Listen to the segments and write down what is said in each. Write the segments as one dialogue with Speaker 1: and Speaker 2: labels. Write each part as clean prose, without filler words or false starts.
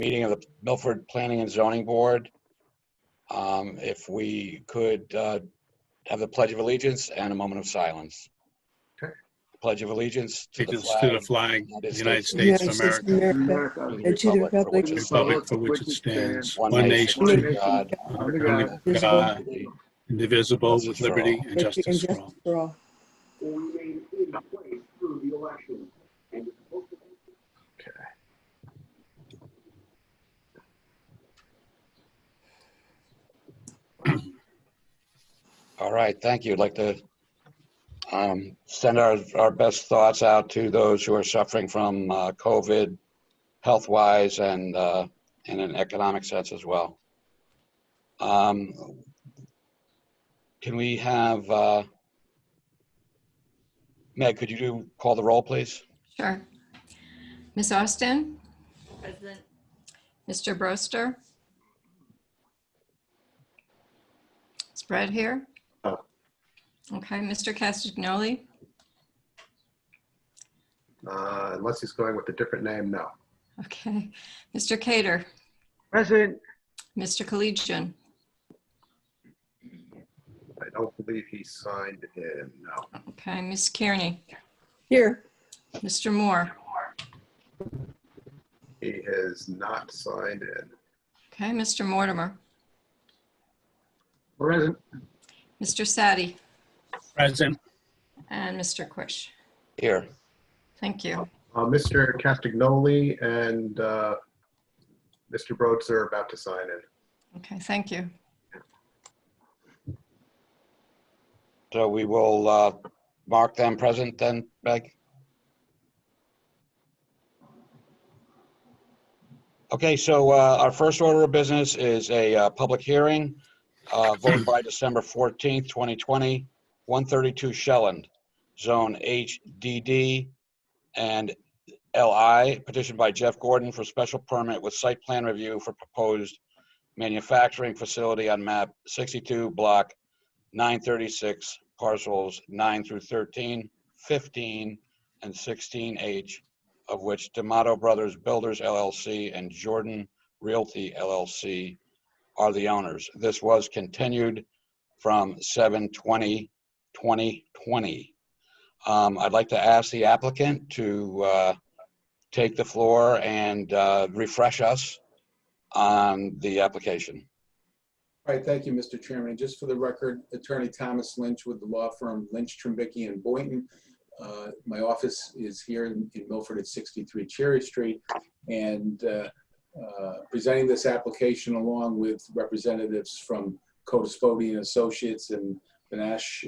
Speaker 1: meeting of the Milford Planning and Zoning Board. If we could have the Pledge of Allegiance and a moment of silence.
Speaker 2: Okay.
Speaker 1: Pledge of Allegiance to the
Speaker 3: Allegiance
Speaker 1: flag,
Speaker 3: to the flag,
Speaker 1: United
Speaker 3: United
Speaker 1: States
Speaker 3: States of America,
Speaker 2: America,
Speaker 1: and to the republic for which it
Speaker 3: republic
Speaker 1: stands,
Speaker 3: for which it stands,
Speaker 1: one
Speaker 3: one
Speaker 1: nation,
Speaker 3: nation,
Speaker 1: under God,
Speaker 3: under God, indivisible,
Speaker 1: justice
Speaker 3: with
Speaker 1: for all.
Speaker 3: liberty and justice for all.
Speaker 2: Okay.
Speaker 1: All right, thank you. I'd like to send our best thoughts out to those who are suffering from COVID, health-wise, and in an economic sense as well. Can we have, Meg, could you call the roll, please?
Speaker 4: Sure. Ms. Austin?
Speaker 5: Present.
Speaker 4: Mr. Broster? Is Brett here?
Speaker 2: Oh.
Speaker 4: Okay, Mr. Castagnoli?
Speaker 2: Unless he's going with a different name, no.
Speaker 4: Okay. Mr. Cater?
Speaker 6: Present.
Speaker 4: Mr. Collegian?
Speaker 2: I don't believe he signed in, no.
Speaker 4: Okay, Ms. Kearney?
Speaker 6: Here.
Speaker 4: Mr. Moore?
Speaker 2: He has not signed in.
Speaker 4: Okay, Mr. Mortimer?
Speaker 6: Present.
Speaker 4: Mr. Sadi?
Speaker 3: Present.
Speaker 4: And Mr. Quish?
Speaker 1: Here.
Speaker 4: Thank you.
Speaker 2: Mr. Castagnoli and Mr. Brodes are about to sign in.
Speaker 4: Okay, thank you.
Speaker 1: So we will mark them present then, Meg? Okay, so our first order of business is a public hearing, voted by December 14th, 2020, 132 Shelland, Zone HDD and LI, petitioned by Jeff Gordon for special permit with site plan review for proposed manufacturing facility on map 62, block 936, parcels 9 through 13, 15, and 16H, of which D'Amato Brothers Builders LLC and Jordan Realty LLC are the owners. This was continued from 7/20/2020. I'd like to ask the applicant to take the floor and refresh us on the application.
Speaker 7: All right, thank you, Mr. Chairman. Just for the record, Attorney Thomas Lynch with the law firm Lynch, Trimbicki, and Boynton. My office is here in Milford at 63 Cherry Street, and presenting this application along with representatives from Codispodi and Associates and Benash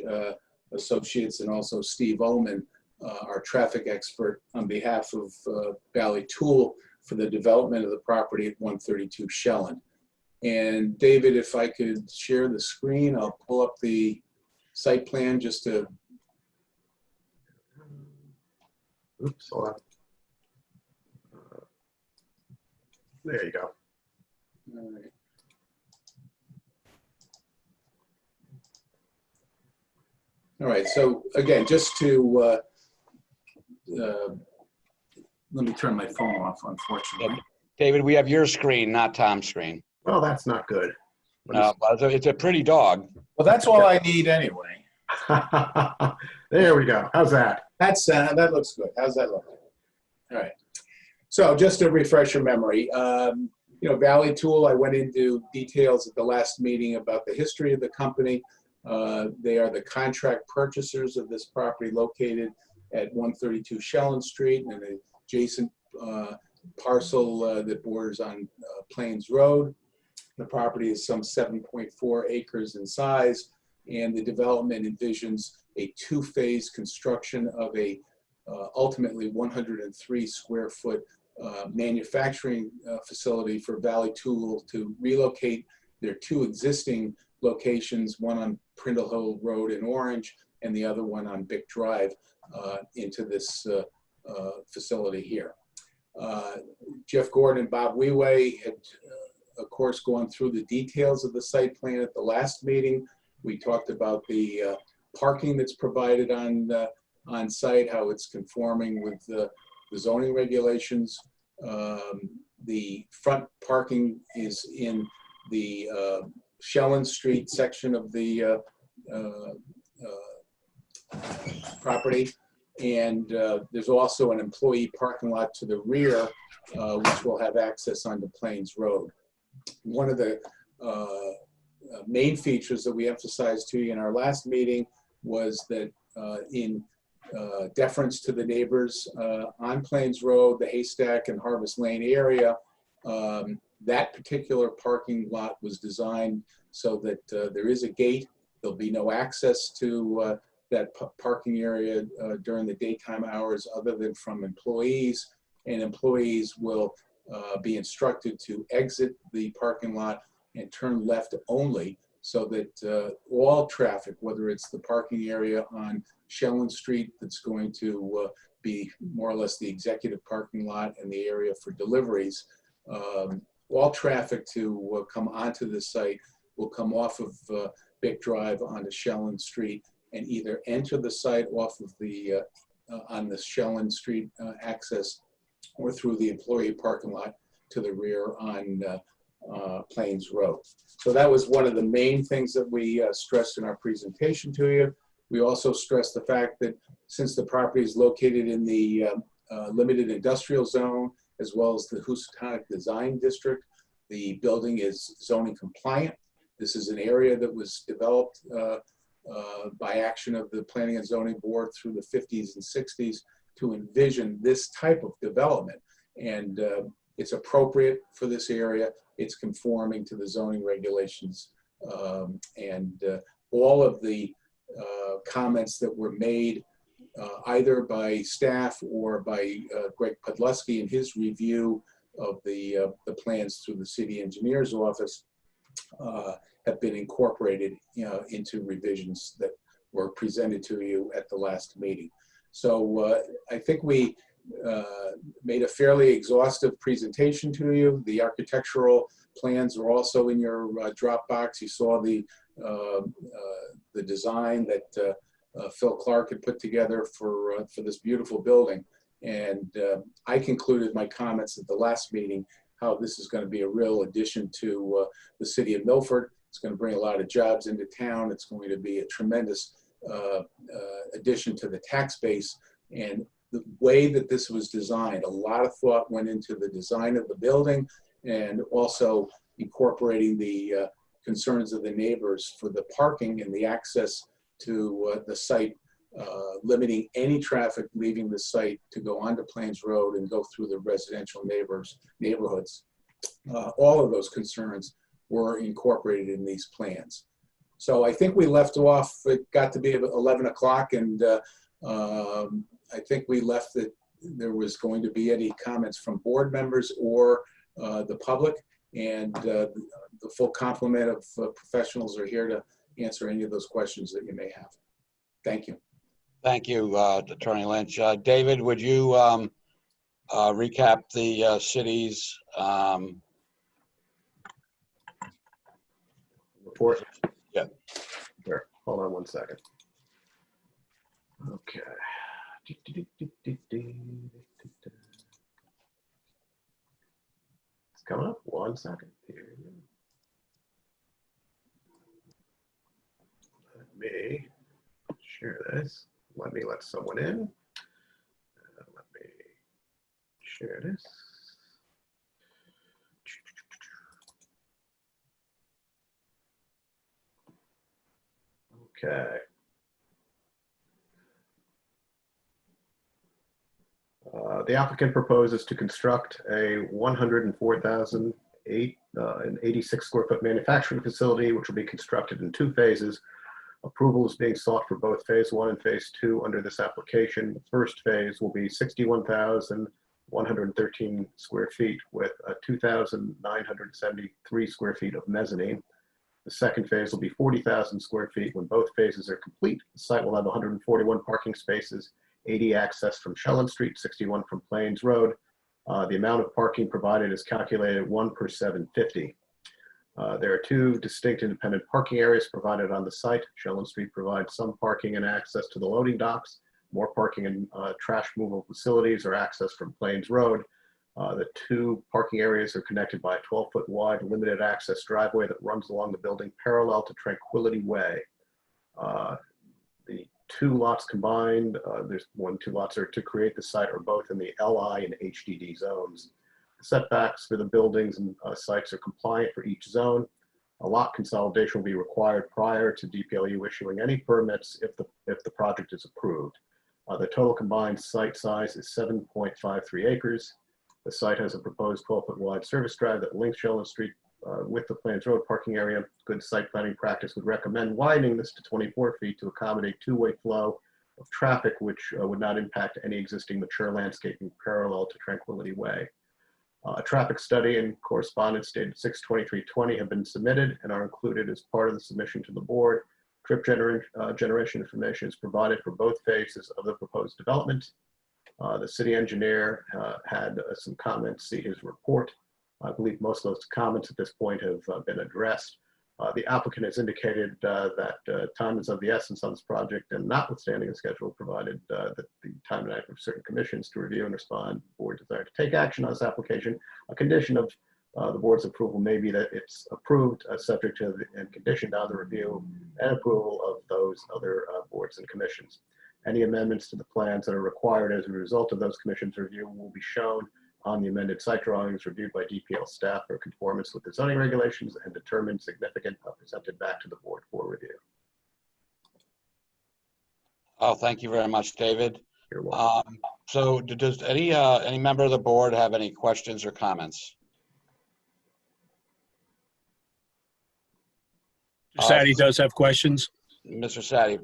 Speaker 7: Associates, and also Steve Ullman, our traffic expert, on behalf of Valley Tool for the development of the property at 132 Shelland. And David, if I could share the screen, I'll pull up the site plan just to.
Speaker 2: Oops, hold on. There you go.
Speaker 7: All right. All right, so again, just to, let me turn my phone off, unfortunately.
Speaker 1: David, we have your screen, not Tom's screen.
Speaker 2: Well, that's not good.
Speaker 1: No, it's a pretty dog.
Speaker 7: Well, that's all I need anyway.
Speaker 2: There we go. How's that?
Speaker 7: That looks good. How's that look? All right. So just to refresh your memory, you know, Valley Tool, I went into details at the last meeting about the history of the company. They are the contract purchasers of this property located at 132 Shelland Street and an adjacent parcel that borders on Plains Road. The property is some 7.4 acres in size, and the development envisions a two-phase construction of a ultimately 103 square foot manufacturing facility for Valley Tool to relocate their two existing locations, one on Prindle Hill Road in Orange and the other one on Bick Drive, into this facility here. Jeff Gordon and Bob Weway had, of course, gone through the details of the site plan at the last meeting. We talked about the parking that's provided on site, how it's conforming with the zoning regulations. The front parking is in the Shellen Street section of the property. And there's also an employee parking lot to the rear, which will have access onto Plains Road. One of the main features that we emphasized to you in our last meeting was that in deference to the neighbors on Plains Road, the Haystack and Harvest Lane area, that particular parking lot was designed so that there is a gate. There'll be no access to that parking area during the daytime hours other than from employees, and employees will be instructed to exit the parking lot and turn left only, so that all traffic, whether it's the parking area on Shellen Street that's going to be more or less the executive parking lot and the area for deliveries, all traffic to come onto the site will come off of Bick Drive onto Shellen Street and either enter the site off of the on the Shellen Street access or through the employee parking lot to the rear on Plains Road. So that was one of the main things that we stressed in our presentation to you. We also stressed the fact that since the property is located in the limited industrial zone, as well as the Housatonic Design District, the building is zoning compliant. This is an area that was developed by action of the Planning and Zoning Board through the 50s and 60s to envision this type of development. And it's appropriate for this area. It's conforming to the zoning regulations. And all of the comments that were made either by staff or by Greg Podleski in his review of the plans through the city engineer's office have been incorporated into revisions that were presented to you at the last meeting. So I think we made a fairly exhaustive presentation to you. The architectural plans are also in your Dropbox. You saw the design that Phil Clark had put together for this beautiful building. And I concluded my comments at the last meeting how this is going to be a real addition to the city of Milford. It's going to bring a lot of jobs into town. It's going to be a tremendous addition to the tax base. And the way that this was designed, a lot of thought went into the design of the building and also incorporating the concerns of the neighbors for the parking and the access to the site, limiting any traffic leaving the site to go onto Plains Road and go through the residential neighborhoods. All of those concerns were incorporated in these plans. So I think we left off, it got to be 11 o'clock, and I think we left that there was going to be any comments from board members or the public, and the full complement of professionals are here to answer any of those questions that you may have. Thank you.
Speaker 1: Thank you, Attorney Lynch. David, would you recap the city's
Speaker 2: Report?
Speaker 1: Yeah.
Speaker 2: Sure. Hold on one second. Okay. It's coming up. 1 second. Here we go. Let me share this. Let me let someone in. Let me share this. Okay. The applicant proposes to construct a 104,086 square foot manufacturing facility, which will be constructed in 2 phases. Approval is being sought for both phase 1 and phase 2 under this application. The first phase will be 61,113 square feet with 2,973 square feet of mezzanine. The second phase will be 40,000 square feet. When both phases are complete, the site will have 141 parking spaces, 80 access from Shellen Street, 61 from Plains Road. The amount of parking provided is calculated 1 per 750. There are 2 distinct independent parking areas provided on the site. Shellen Street provides some parking and access to the loading docks, more parking and trash removal facilities or access from Plains Road. The two parking areas are connected by a 12-foot wide limited access driveway that runs along the building parallel to Tranquility Way. The two lots combined, there's two lots are to create the site are both in the LI and HDD zones. The setbacks for the buildings and sites are compliant for each zone. A lot consolidation will be required prior to DPLU issuing any permits if the project is approved. The total combined site size is 7.53 acres. The site has a proposed 12-foot wide service drive that links Shellen Street with the Plains Road parking area. Good site planning practice would recommend widening this to 24 feet to accommodate two-way flow of traffic, which would not impact any existing mature landscaping parallel to Tranquility Way. A traffic study and correspondence dated 6/23/20 have been submitted and are included as part of the submission to the board. Trip generation information is provided for both phases of the proposed development. The city engineer had some comments, see his report. I believe most of those comments at this point have been addressed. The applicant has indicated that time is of the essence on this project, and notwithstanding the schedule provided that the time and effort of certain commissions to review and respond, the board desire to take action on this application. A condition of the board's approval may be that it's approved subject to and conditioned on the review and approval of those other boards and commissions. Any amendments to the plans that are required as a result of those commissions' review will be shown on the amended site drawings reviewed by DPL staff for conformance with the zoning regulations and determined significant presented back to the board for review.
Speaker 1: Oh, thank you very much, David.
Speaker 2: You're welcome.
Speaker 1: So does any member of the board have any questions or comments?
Speaker 3: Mr. Sadi does have questions.
Speaker 1: Mr. Sadi.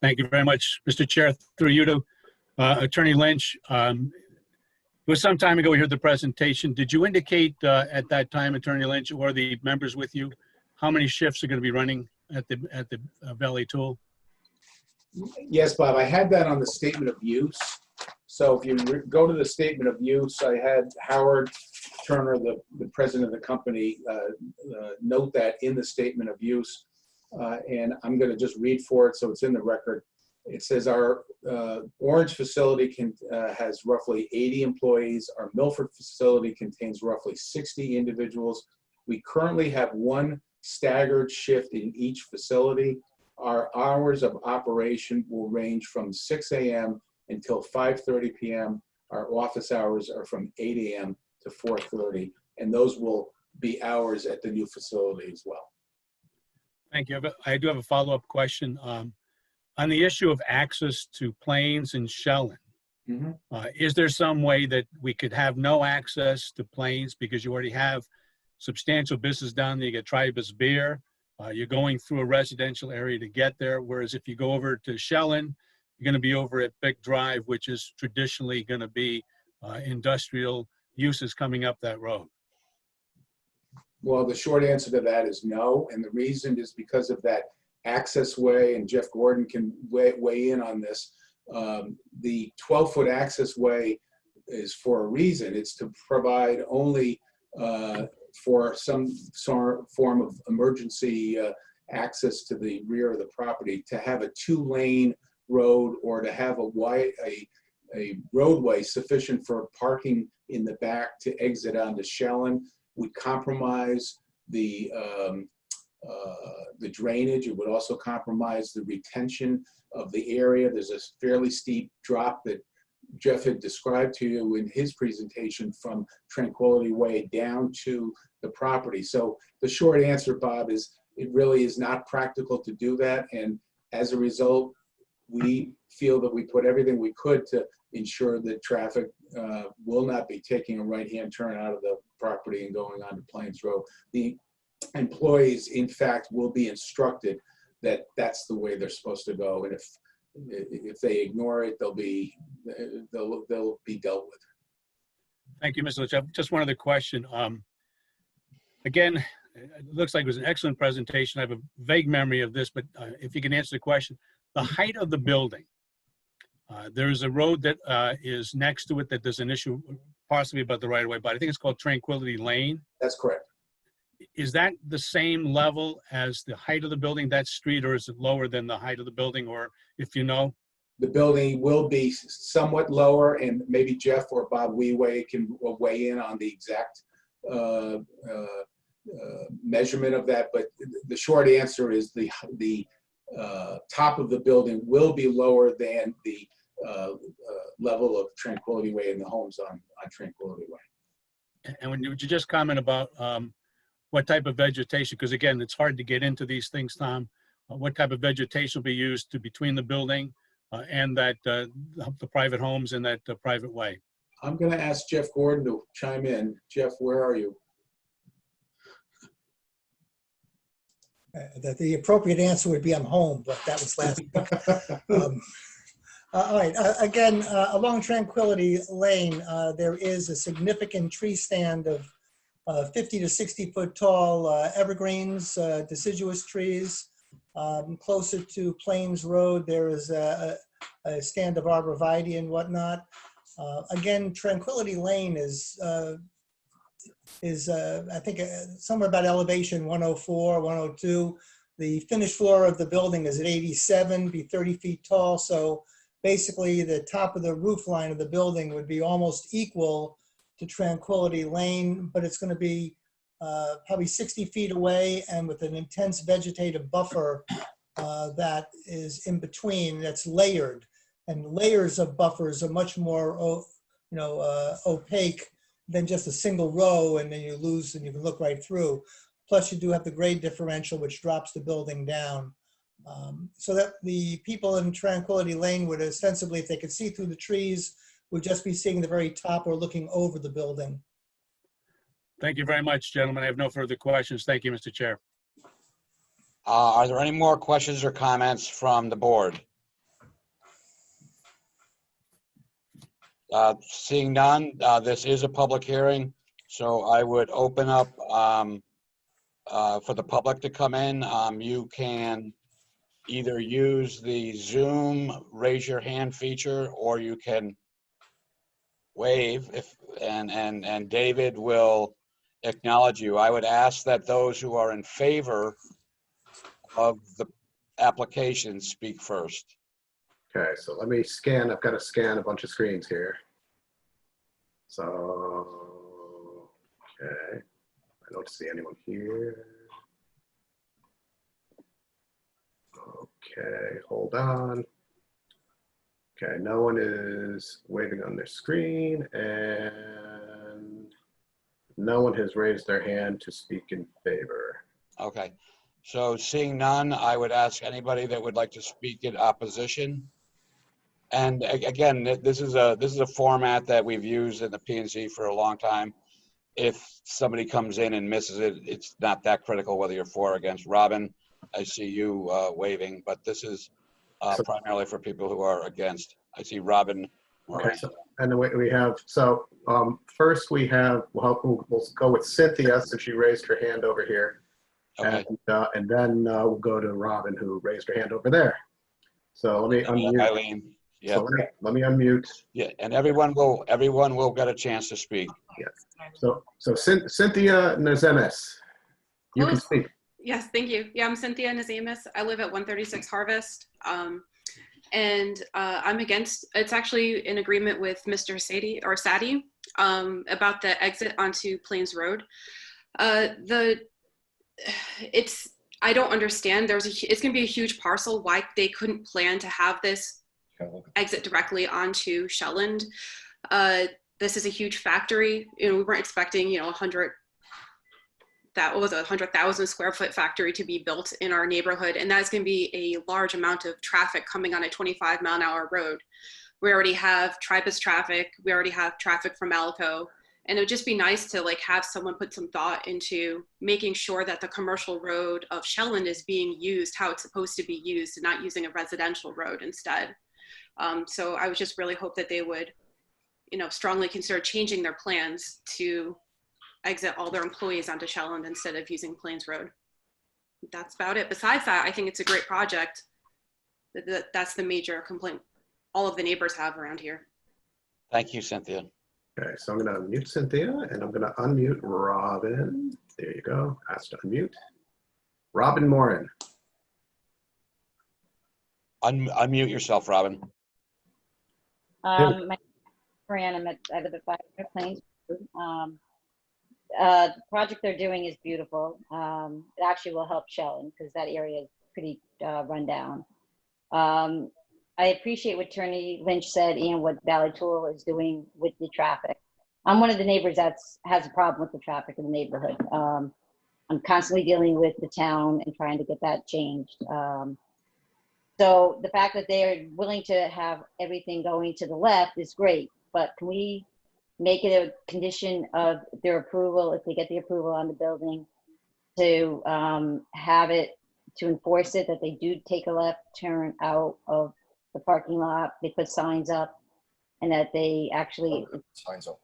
Speaker 3: Thank you very much, Mr. Chair. Through you to Attorney Lynch. It was some time ago we heard the presentation. Did you indicate at that time, Attorney Lynch, or the members with you, how many shifts are going to be running at the Valley Tool?
Speaker 7: Yes, Bob, I had that on the statement of use. So if you go to the statement of use, I had Howard Turner, the president of the company, note that in the statement of use. And I'm going to just read for it so it's in the record. It says our Orange facility has roughly 80 employees. Our Milford facility contains roughly 60 individuals. We currently have one staggered shift in each facility. Our hours of operation will range from 6 a.m. until 5:30 p.m. Our office hours are from 8 a.m. to 4:30, and those will be hours at the new facility as well.
Speaker 3: Thank you. I do have a follow-up question. On the issue of access to Plains and Shellen, is there some way that we could have no access to Plains because you already have substantial business down there? You get Tribus Beer, you're going through a residential area to get there, whereas if you go over to Shellen, you're going to be over at Bick Drive, which is traditionally going to be industrial uses coming up that road.
Speaker 7: Well, the short answer to that is no, and the reason is because of that access way, and Jeff Gordon can weigh in on this. The 12-foot access way is for a reason. It's to provide only for some form of emergency access to the rear of the property. To have a 2-lane road or to have a roadway sufficient for parking in the back to exit onto Shellen would compromise the drainage. It would also compromise the retention of the area. There's a fairly steep drop that Jeff had described to you in his presentation from Tranquility Way down to the property. So the short answer, Bob, is it really is not practical to do that. And as a result, we feel that we put everything we could to ensure that traffic will not be taking a right-hand turn out of the property and going onto Plains Road. The employees, in fact, will be instructed that that's the way they're supposed to go, and if they ignore it, they'll be dealt with.
Speaker 3: Thank you, Mr. Lynch. Just one other question. Again, it looks like it was an excellent presentation. I have a vague memory of this, but if you can answer the question, the height of the building. There's a road that is next to it that there's an issue possibly about the right of way, but I think it's called Tranquility Lane.
Speaker 7: That's correct.
Speaker 3: Is that the same level as the height of the building, that street, or is it lower than the height of the building, or if you know?
Speaker 7: The building will be somewhat lower, and maybe Jeff or Bob Wee can weigh in on the exact measurement of that. But the short answer is the top of the building will be lower than the level of Tranquility Way and the homes on Tranquility Way.
Speaker 3: And would you just comment about what type of vegetation, because again, it's hard to get into these things, Tom, what type of vegetation will be used to between the building and that the private homes and that private way?
Speaker 7: I'm going to ask Jeff Gordon to chime in. Jeff, where are you?
Speaker 5: That the appropriate answer would be I'm home, but that was last week. All right, again, along Tranquility Lane, there is a significant tree stand of 50 to 60 foot tall evergreens, deciduous trees. Closer to Plains Road, there is a stand of arborvitae and whatnot. Again, Tranquility Lane is I think somewhere about elevation 104, 102. The finished floor of the building is at 87, be 30 feet tall. So basically the top of the roof line of the building would be almost equal to Tranquility Lane, but it's going to be probably 60 feet away and with an intense vegetative buffer that is in between, that's layered. And layers of buffers are much more opaque than just a single row, and then you lose and you can look right through. Plus you do have the grade differential, which drops the building down. So that the people in Tranquility Lane would ostensibly, if they could see through the trees, would just be seeing the very top or looking over the building.
Speaker 3: Thank you very much, gentlemen. I have no further questions. Thank you, Mr. Chair.
Speaker 1: Are there any more questions or comments from the board? Seeing none, this is a public hearing, so I would open up for the public to come in. You can either use the Zoom raise your hand feature, or you can wave and David will acknowledge you. I would ask that those who are in favor of the application speak first.
Speaker 2: Okay, so let me scan. I've got to scan a bunch of screens here. So, okay, I don't see anyone here. Okay, hold on. Okay, no one is waving on their screen, and no one has raised their hand to speak in favor.
Speaker 1: Okay, so seeing none, I would ask anybody that would like to speak in opposition. And again, this is a format that we've used in the P&Z for a long time. If somebody comes in and misses it, it's not that critical whether you're for or against. Robin, I see you waving, but this is primarily for people who are against. I see Robin.
Speaker 2: Okay, so, and then we have, so first we have, we'll go with Cynthia, since she raised her hand over here.
Speaker 1: Okay.
Speaker 2: And then we'll go to Robin, who raised her hand over there. So let me unmute.
Speaker 1: Eileen. Yeah.
Speaker 2: So let me unmute.
Speaker 1: Yeah, and everyone will get a chance to speak.
Speaker 2: Yeah. So Cynthia Nazemes, you can speak.
Speaker 8: Yes, thank you. Yeah, I'm Cynthia Nazemes. I live at 136 Harvest. And I'm against, it's actually in agreement with Mr. Sadi about the exit onto Plains Road. I don't understand. It's going to be a huge parcel. Why they couldn't plan to have this exit directly onto Shelland. This is a huge factory. We weren't expecting, 100,000 square foot factory to be built in our neighborhood. And that's going to be a large amount of traffic coming on a 25-mile-an-hour road. We already have Tripus traffic. We already have traffic from Alico. And it would just be nice to have someone put some thought into making sure that the commercial road of Shelland is being used how it's supposed to be used and not using a residential road instead. So I would just really hope that they would, strongly consider changing their plans to exit all their employees onto Shelland instead of using Plains Road. That's about it. Besides that, I think it's a great project. That's the major complaint all of the neighbors have around here.
Speaker 1: Thank you, Cynthia.
Speaker 2: Okay, so I'm going to mute Cynthia, and I'm going to unmute Robin. There you go. Asked to unmute. Robin Morin.
Speaker 1: Unmute yourself, Robin.
Speaker 9: My Fran, I live at 500 Plains Road. The project they're doing is beautiful. It actually will help Shellen because that area is pretty run down. I appreciate what Attorney Lynch said and what Valley Tool is doing with the traffic. I'm one of the neighbors that has a problem with the traffic in the neighborhood. I'm constantly dealing with the town and trying to get that changed. So the fact that they are willing to have everything going to the left is great, but can we make it a condition of their approval, if they get the approval on the building, to have it, to enforce it, that they do take a left turn out of the parking lot, they put signs up, and that they actually,
Speaker 10: Signs up.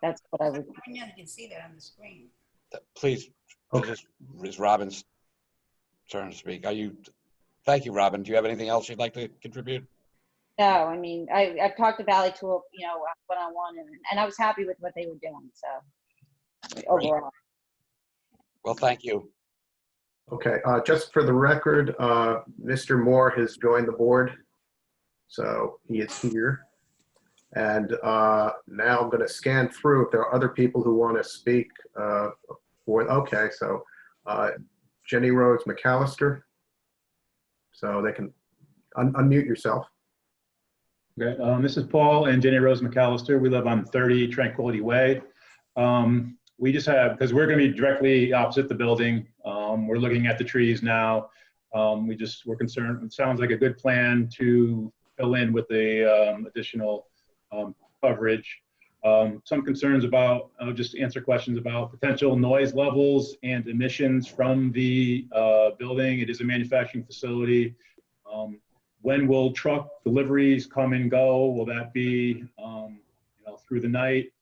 Speaker 9: that's what I would.
Speaker 11: Right now, you can see that on the screen.
Speaker 1: Please,
Speaker 2: Okay.
Speaker 1: this is Robin's turn to speak. Thank you, Robin. Do you have anything else you'd like to contribute?
Speaker 9: No, I mean, I've talked to Valley Tool, one-on-one, and I was happy with what they were doing, so overall.
Speaker 1: Well, thank you.
Speaker 2: Okay, just for the record, Mr. Moore has joined the board, so he is here. And now I'm going to scan through if there are other people who want to speak. Okay, so Jenny Rose McAllister. So they can unmute yourself.
Speaker 12: Okay, this is Paul and Jenny Rose McAllister. We live on 30 Tranquility Way. We just have, because we're going to be directly opposite the building. We're looking at the trees now. We're concerned. It sounds like a good plan to fill in with the additional coverage. Some concerns about, I'll just answer questions about potential noise levels and emissions from the building. It is a manufacturing facility. When will truck deliveries come and go? Will that be through the night?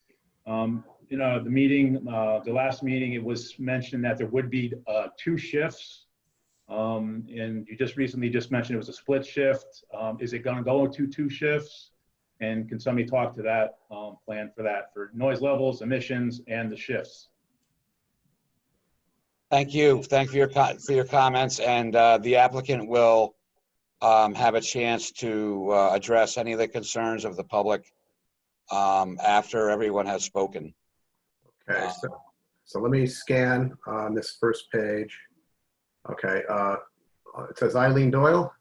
Speaker 12: The meeting, the last meeting, it was mentioned that there would be 2 shifts. And you just recently mentioned it was a split shift. Is it going to go to 2 shifts? And can somebody talk to that plan for that, for noise levels, emissions, and the shifts?
Speaker 1: Thank you. Thank you for your comments. And the applicant will have a chance to address any of the concerns of the public after everyone has spoken.
Speaker 2: Okay, so let me scan on this first page. Okay, it says Eileen Doyle.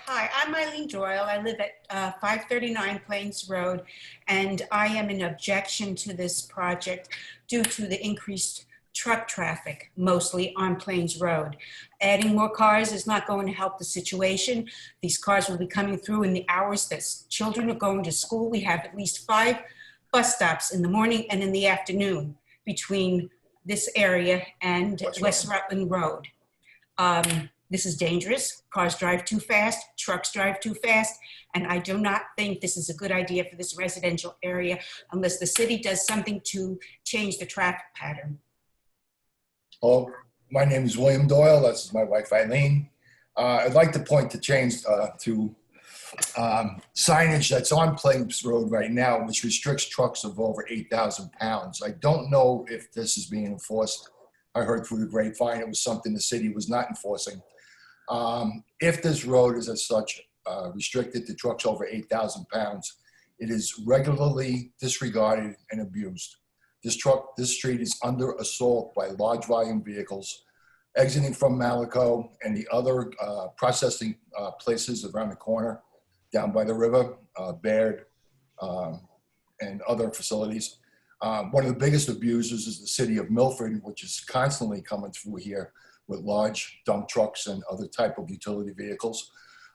Speaker 11: Hi, I'm Eileen Doyle. I live at 539 Plains Road, and I am in objection to this project due to the increased truck traffic, mostly on Plains Road. Adding more cars is not going to help the situation. These cars will be coming through in the hours that children are going to school. We have at least 5 bus stops in the morning and in the afternoon between this area and West Rutland Road. This is dangerous. Cars drive too fast, trucks drive too fast, and I do not think this is a good idea for this residential area unless the city does something to change the traffic pattern.
Speaker 10: Hello, my name is William Doyle. This is my wife, Eileen. I'd like to point the change to signage that's on Plains Road right now, which restricts trucks of over 8,000 pounds. I don't know if this is being enforced. I heard through the grapevine it was something the city was not enforcing. If this road is as such restricted to trucks over 8,000 pounds, it is regularly disregarded and abused. This street is under assault by large volume vehicles exiting from Malaco and the other processing places around the corner, down by the river, Baird, and other facilities. One of the biggest abusers is the city of Milford, which is constantly coming through here with large dump trucks and other type of utility vehicles.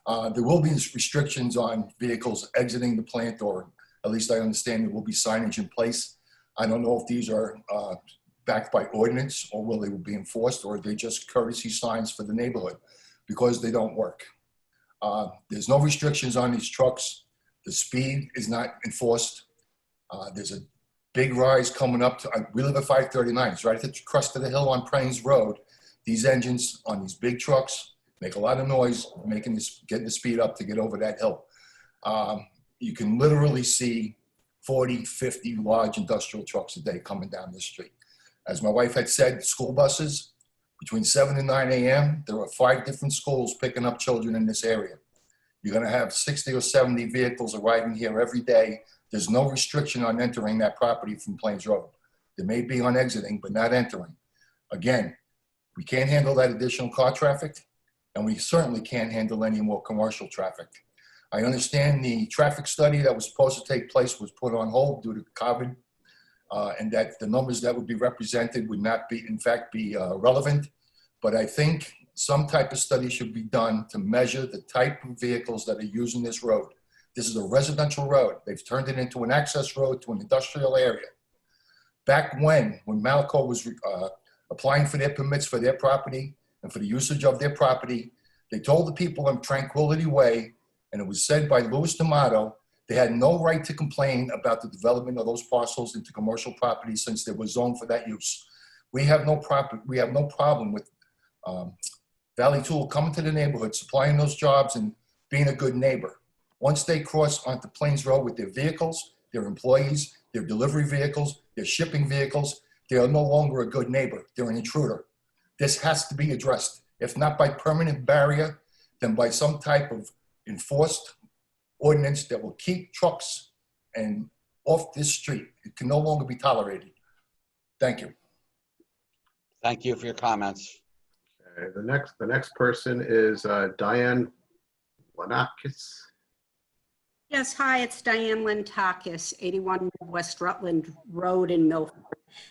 Speaker 10: There will be restrictions on vehicles exiting the plant, or at least I understand there will be signage in place. I don't know if these are backed by ordinance or will they be enforced, or are they just courtesy signs for the neighborhood, because they don't work. There's no restrictions on these trucks. The speed is not enforced. There's a big rise coming up to, we live at 539, it's right at the crest of the hill on Plains Road. These engines on these big trucks make a lot of noise, getting the speed up to get over that hill. You can literally see 40, 50 large industrial trucks a day coming down this street. As my wife had said, school buses, Between 7 and 9 a.m., there are 5 different schools picking up children in this area. You're going to have 60 or 70 vehicles arriving here every day. There's no restriction on entering that property from Plains Road. There may be on exiting, but not entering. Again, we can't handle that additional car traffic, and we certainly can't handle any more commercial traffic. I understand the traffic study that was supposed to take place was put on hold due to COVID, and that the numbers that would be represented would not be, in fact, be relevant. But I think some type of study should be done to measure the type of vehicles that are using this road. This is a residential road. They've turned it into an access road to an industrial area. Back when Malco was applying for their permits for their property and for the usage of their property, they told the people on Tranquility Way, and it was said by Louis D'Amato, they had no right to complain about the development of those parcels into commercial property since they were zoned for that use. We have no problem with Valley Tool coming to the neighborhood, supplying those jobs and being a good neighbor. Once they cross onto Plains Road with their vehicles, their employees, their delivery vehicles, their shipping vehicles, they are no longer a good neighbor. They're an intruder. This has to be addressed. If not by permanent barrier, then by some type of enforced ordinance that will keep trucks and off this street. It can no longer be tolerated. Thank you.
Speaker 1: Thank you for your comments.
Speaker 2: Okay, the next person is Diane Lanakis.
Speaker 13: Yes, hi, it's Diane Lintakis, 81 West Rutland Road in Milford.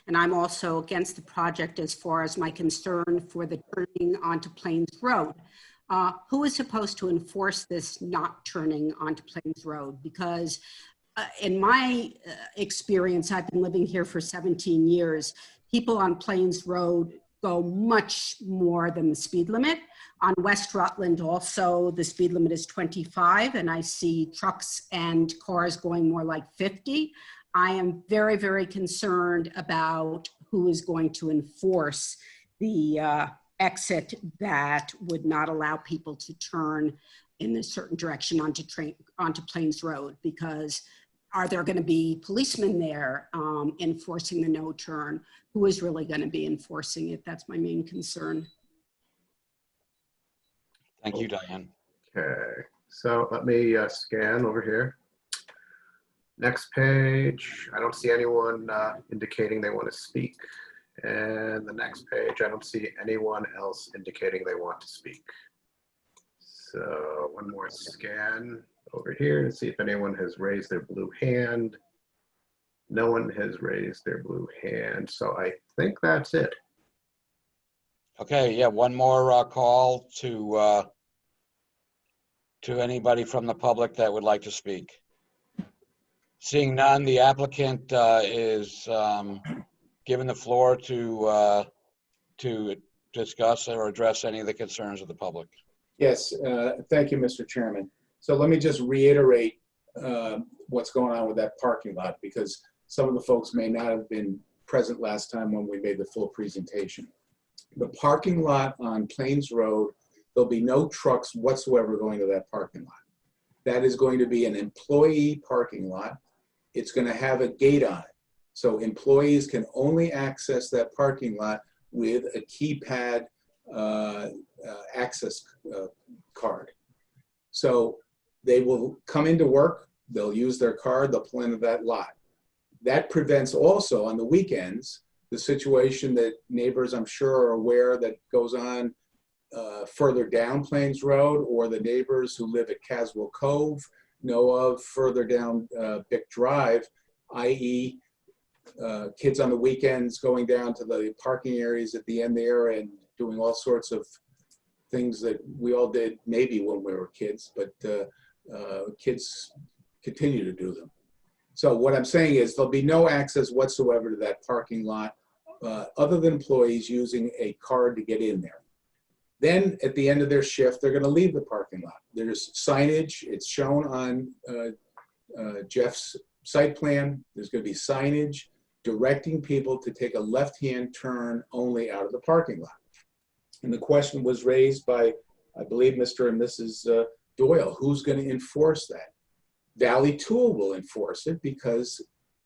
Speaker 13: And I'm also against the project as far as my concern for the turning onto Plains Road. Who is supposed to enforce this not turning onto Plains Road? Because in my experience, I've been living here for 17 years, people on Plains Road go much more than the speed limit. On West Rutland also, the speed limit is 25, and I see trucks and cars going more like 50. I am very, very concerned about who is going to enforce the exit that would not allow people to turn in a certain direction onto Plains Road, because are there going to be policemen there enforcing the no turn? Who is really going to be enforcing it? That's my main concern.
Speaker 1: Thank you, Diane.
Speaker 2: Okay, so let me scan over here. Next page, I don't see anyone indicating they want to speak. And the next page, I don't see anyone else indicating they want to speak. So one more scan over here to see if anyone has raised their blue hand. No one has raised their blue hand, so I think that's it.
Speaker 1: Okay, yeah, one more call to anybody from the public that would like to speak. Seeing none, the applicant is given the floor to discuss or address any of the concerns of the public.
Speaker 7: Yes, thank you, Mr. Chairman. So let me just reiterate what's going on with that parking lot, because some of the folks may not have been present last time when we made the full presentation. The parking lot on Plains Road, there'll be no trucks whatsoever going to that parking lot. That is going to be an employee parking lot. It's going to have a gate on it. So employees can only access that parking lot with a keypad access card. So they will come into work, they'll use their card, they'll pull into that lot. That prevents also on the weekends the situation that neighbors, I'm sure, are aware that goes on further down Plains Road, or the neighbors who live at Caswell Cove know of further down Bick Drive, i.e. Kids on the weekends going down to the parking areas at the end there and doing all sorts of things that we all did maybe when we were kids, but kids continue to do them. So what I'm saying is there'll be no access whatsoever to that parking lot other than employees using a card to get in there. Then at the end of their shift, they're going to leave the parking lot. There's signage. It's shown on Jeff's site plan. There's going to be signage directing people to take a left-hand turn only out of the parking lot. And the question was raised by, I believe, Mr. and Mrs. Doyle, who's going to enforce that? Valley Tool will enforce it because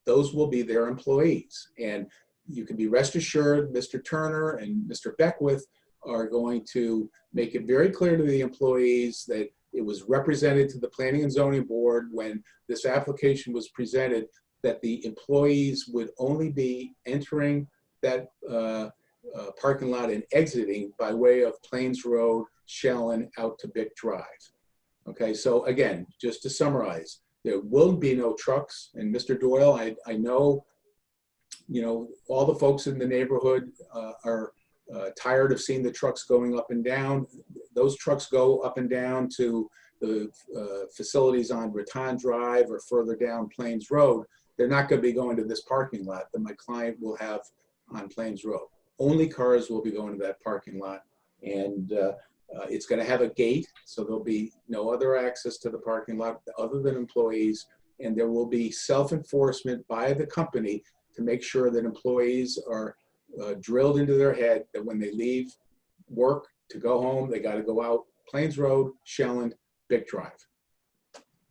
Speaker 7: those will be their employees. And you can be rest assured, Mr. Turner and Mr. Beckwith are going to make it very clear to the employees that it was represented to the Planning and Zoning Board when this application was presented that the employees would only be entering that parking lot and exiting by way of Plains Road, Shellen, out to Bick Drive. Okay, so again, just to summarize, there will be no trucks. And Mr. Doyle, I know, you know, all the folks in the neighborhood are tired of seeing the trucks going up and down. Those trucks go up and down to the facilities on Raton Drive or further down Plains Road. They're not going to be going to this parking lot that my client will have on Plains Road. Only cars will be going to that parking lot. And it's going to have a gate, so there'll be no other access to the parking lot other than employees. And there will be self-enforcement by the company to make sure that employees are drilled into their head that when they leave work to go home, they got to go out Plains Road, Shellen, Bick Drive.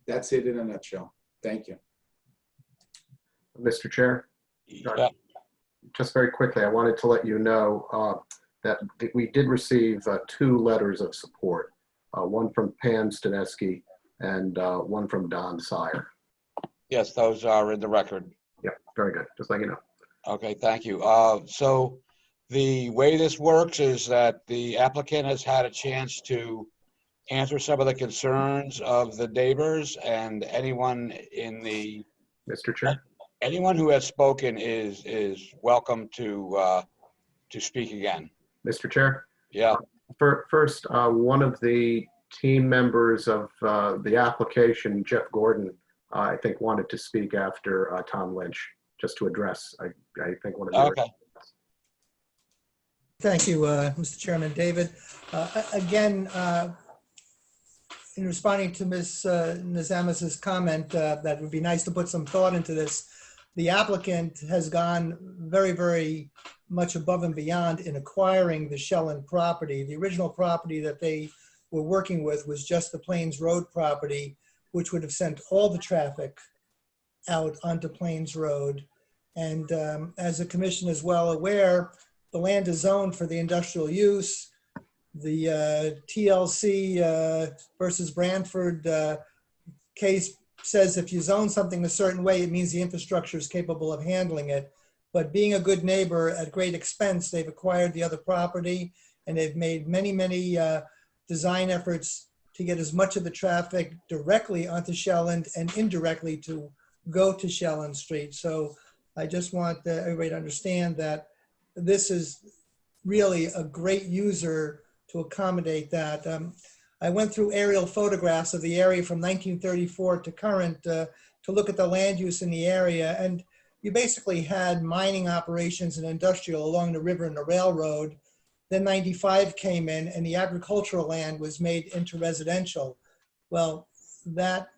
Speaker 7: That's it in a nutshell. Thank you.
Speaker 2: Mr. Chair,
Speaker 1: Yeah.
Speaker 2: just very quickly, I wanted to let you know that we did receive 2 letters of support, one from Pam Stanesky and one from Don Sire.
Speaker 1: Yes, those are in the record.
Speaker 2: Yeah, very good. Just let you know.
Speaker 1: Okay, thank you. So the way this works is that the applicant has had a chance to answer some of the concerns of the neighbors, and anyone in the
Speaker 2: Mr. Chair?
Speaker 1: anyone who has spoken is welcome to speak again.
Speaker 2: Mr. Chair?
Speaker 1: Yeah.
Speaker 2: First, one of the team members of the application, Jeff Gordon, I think wanted to speak after Tom Lynch, just to address, I think one of the.
Speaker 1: Okay.
Speaker 5: Thank you, Mr. Chairman. David, again, in responding to Ms. Nazamas's comment that it would be nice to put some thought into this, the applicant has gone very, very much above and beyond in acquiring the Shellen property. The original property that they were working with was just the Plains Road property, which would have sent all the traffic out onto Plains Road. And as the commission is well aware, the land is zoned for the industrial use. The TLC versus Branford case says if you zone something a certain way, it means the infrastructure is capable of handling it. But being a good neighbor at great expense, they've acquired the other property, and they've made many, many design efforts to get as much of the traffic directly onto Shellen and indirectly to go to Shellen Street. So I just want everybody to understand that this is really a great user to accommodate that. I went through aerial photographs of the area from 1934 to current to look at the land use in the area. And you basically had mining operations and industrial along the river and the railroad. Then 95 came in and the agricultural land was made into residential. Well, that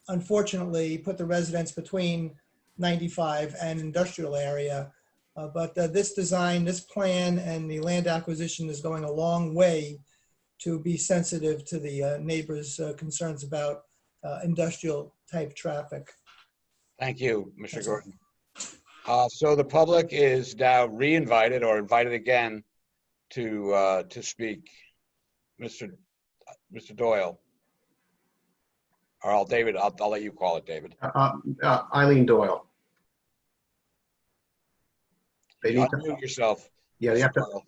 Speaker 5: unfortunately put the residents between 95 and industrial area. But this design, this plan, and the land acquisition is going a long way to be sensitive to the neighbors' concerns about industrial type traffic.
Speaker 1: Thank you, Mr. Gordon. So the public is now re-invited or invited again to speak. Mr. Doyle. Or David, I'll let you call it, David.
Speaker 2: Eileen Doyle. They need
Speaker 1: unmute yourself.
Speaker 2: Yeah, they have to.
Speaker 1: Doyle.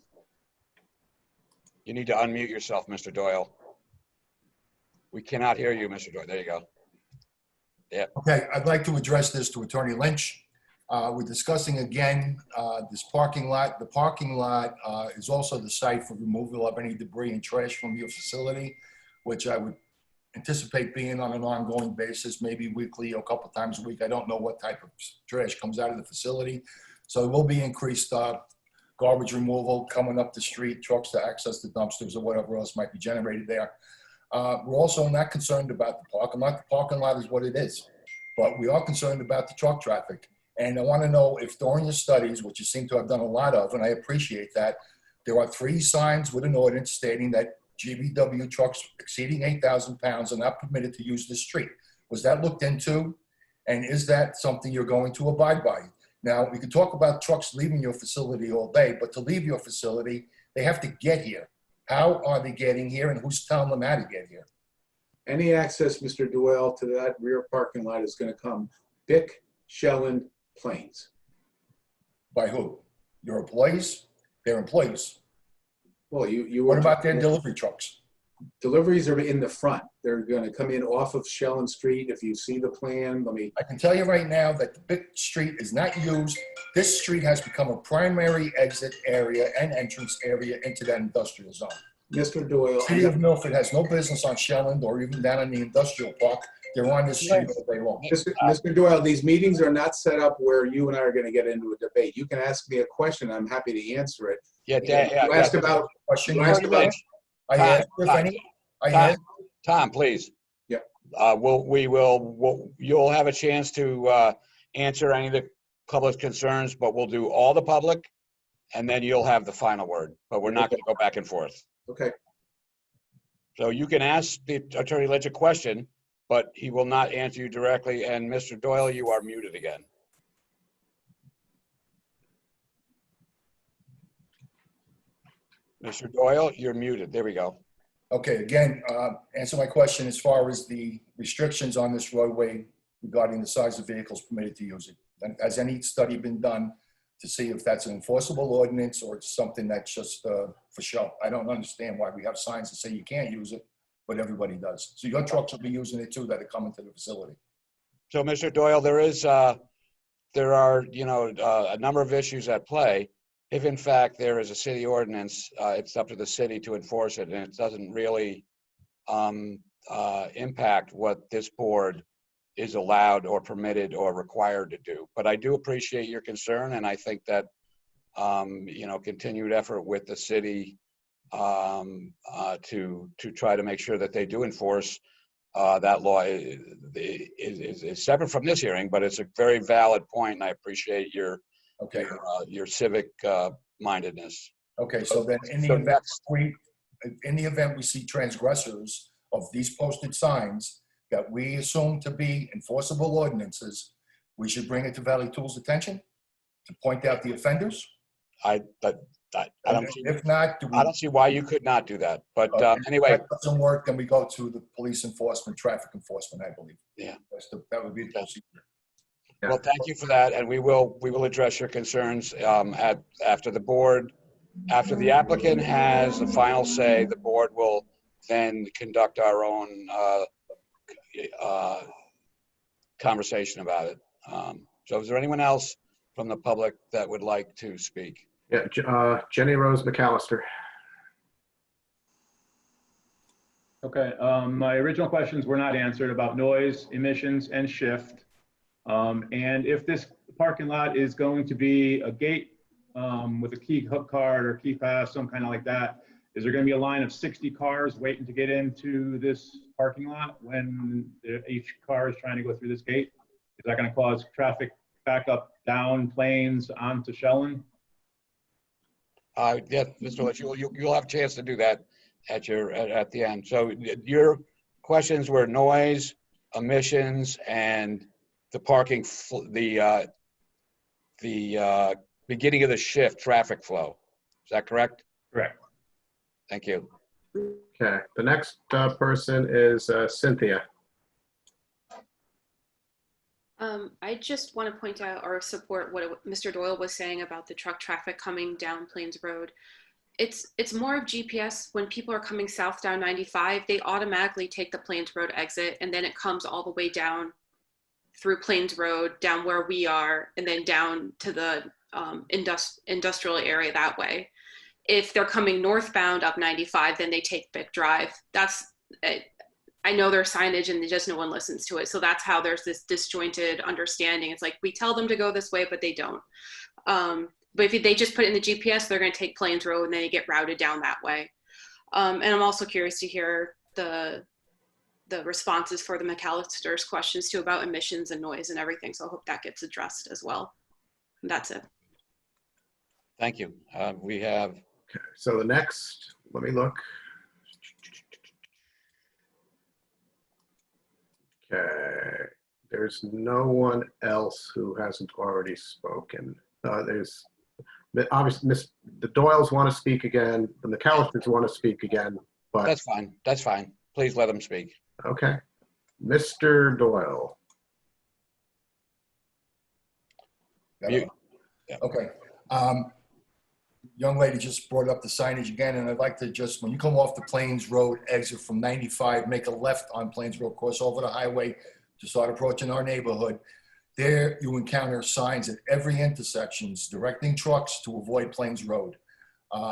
Speaker 1: You need to unmute yourself, Mr. Doyle. We cannot hear you, Mr. Doyle. There you go. Yeah.
Speaker 10: Okay, I'd like to address this to Attorney Lynch. We're discussing again this parking lot. The parking lot is also the site for removal of any debris and trash from your facility, which I would anticipate being on an ongoing basis, maybe weekly or a couple times a week. I don't know what type of trash comes out of the facility. So there will be increased garbage removal coming up the street, trucks to access the dumpsters or whatever else might be generated there. We're also not concerned about the parking lot. The parking lot is what it is, but we are concerned about the truck traffic. And I want to know if during your studies, which you seem to have done a lot of, and I appreciate that, there are 3 signs with an ordinance stating that GVW trucks exceeding 8,000 pounds are not permitted to use the street. Was that looked into? And is that something you're going to abide by? Now, we can talk about trucks leaving your facility all day, but to leave your facility, they have to get here. How are they getting here, and who's telling them how to get here?
Speaker 7: Any access, Mr. Doyle, to that rear parking lot is going to come Bick, Shelland, Plains.
Speaker 10: By who? Your employees? Their employees.
Speaker 7: Well, you
Speaker 10: What
Speaker 7: were
Speaker 10: about their delivery trucks?
Speaker 7: Deliveries are in the front. They're going to come in off of Shelland Street. If you see the plan,
Speaker 10: I can tell you right now that the big street is not used. This street has become a primary exit area and entrance area into that industrial zone.
Speaker 7: Mr. Doyle.
Speaker 10: City of Milford has no business on Shelland or even down in the industrial park. They're on this street all day long.
Speaker 7: Mr. Doyle, these meetings are not set up where you and I are going to get into a debate. You can ask me a question. I'm happy to answer it.
Speaker 1: Yeah,
Speaker 7: You asked about.
Speaker 10: Question.
Speaker 7: You asked about.
Speaker 10: I asked if any. I asked.
Speaker 1: Tom, please.
Speaker 7: Yeah.
Speaker 1: You'll have a chance to answer any of the public concerns, but we'll do all the public, and then you'll have the final word. But we're not going to go back and forth.
Speaker 7: Okay.
Speaker 1: So you can ask the Attorney Litch a question, but he will not answer you directly. And Mr. Doyle, you are muted again. Mr. Doyle, you're muted. There we go.
Speaker 10: Okay, again, answer my question as far as the restrictions on this roadway regarding the size of vehicles permitted to use it. And has any study been done to see if that's an enforceable ordinance or it's something that's just for show? I don't understand why we have signs that say you can't use it, but everybody does. So your trucks will be using it too that are coming to the facility.
Speaker 1: So, Mr. Doyle, there are, a number of issues at play. If in fact there is a city ordinance, it's up to the city to enforce it, and it doesn't really impact what this board is allowed or permitted or required to do. But I do appreciate your concern, and I think that continued effort with the city to try to make sure that they do enforce that law is separate from this hearing, but it's a very valid point, and I appreciate your civic mindedness.
Speaker 10: Okay, so then in the event we see transgressors of these posted signs that we assume to be enforceable ordinances, we should bring it to Valley Tools' attention to point out the offenders?
Speaker 1: I don't see,
Speaker 10: if not,
Speaker 1: I don't see why you could not do that. But anyway,
Speaker 10: if that doesn't work, then we go to the police enforcement, traffic enforcement, I believe.
Speaker 1: Yeah,
Speaker 10: that would be the procedure.
Speaker 1: Well, thank you for that, and we will address your concerns after the applicant has the final say. The board will then conduct our own conversation about it. So, is there anyone else from the public that would like to speak?
Speaker 2: Yeah, Jenny Rose McAllister.
Speaker 12: Okay, my original questions were not answered about noise, emissions, and shift. And if this parking lot is going to be a gate with a key hook card or key pass, some kind of like that, is there going to be a line of 60 cars waiting to get into this parking lot when each car is trying to go through this gate? Is that going to cause traffic back up down Plains onto Shelland?
Speaker 1: Yeah, Mr. Litch, you'll have a chance to do that at the end. So your questions were noise, emissions, and the parking, the beginning of the shift traffic flow. Is that correct?
Speaker 12: Correct.
Speaker 1: Thank you.
Speaker 2: Okay, the next person is Cynthia.
Speaker 8: I just want to point out or support what Mr. Doyle was saying about the truck traffic coming down Plains Road. It's more of GPS. When people are coming south down 95, they automatically take the Plains Road exit, and then it comes all the way down through Plains Road, down where we are, and then down to the industrial area that way. If they're coming northbound up 95, then they take Bick Drive. I know there's signage and just no one listens to it. So that's how there's this disjointed understanding. It's like we tell them to go this way, but they don't. But if they just put it in the GPS, they're going to take Plains Road and then they get routed down that way. And I'm also curious to hear the responses for the McAllister's questions too about emissions and noise and everything. So I hope that gets addressed as well. And that's it.
Speaker 1: Thank you. We have.
Speaker 2: Okay, so the next, let me look. Okay, There's no one else who hasn't already spoken. There's obviously the Doyles want to speak again, the McAllisters want to speak again, but
Speaker 1: That's fine. That's fine. Please let them speak.
Speaker 2: okay. Mr. Doyle.
Speaker 1: You-
Speaker 10: Okay. Young lady just brought up the signage again, and I'd like to just, when you come off the Plains Road exit from 95, make a left on Plains Road, cross over the highway to start approaching our neighborhood. There you encounter signs at every intersections directing trucks to avoid Plains Road.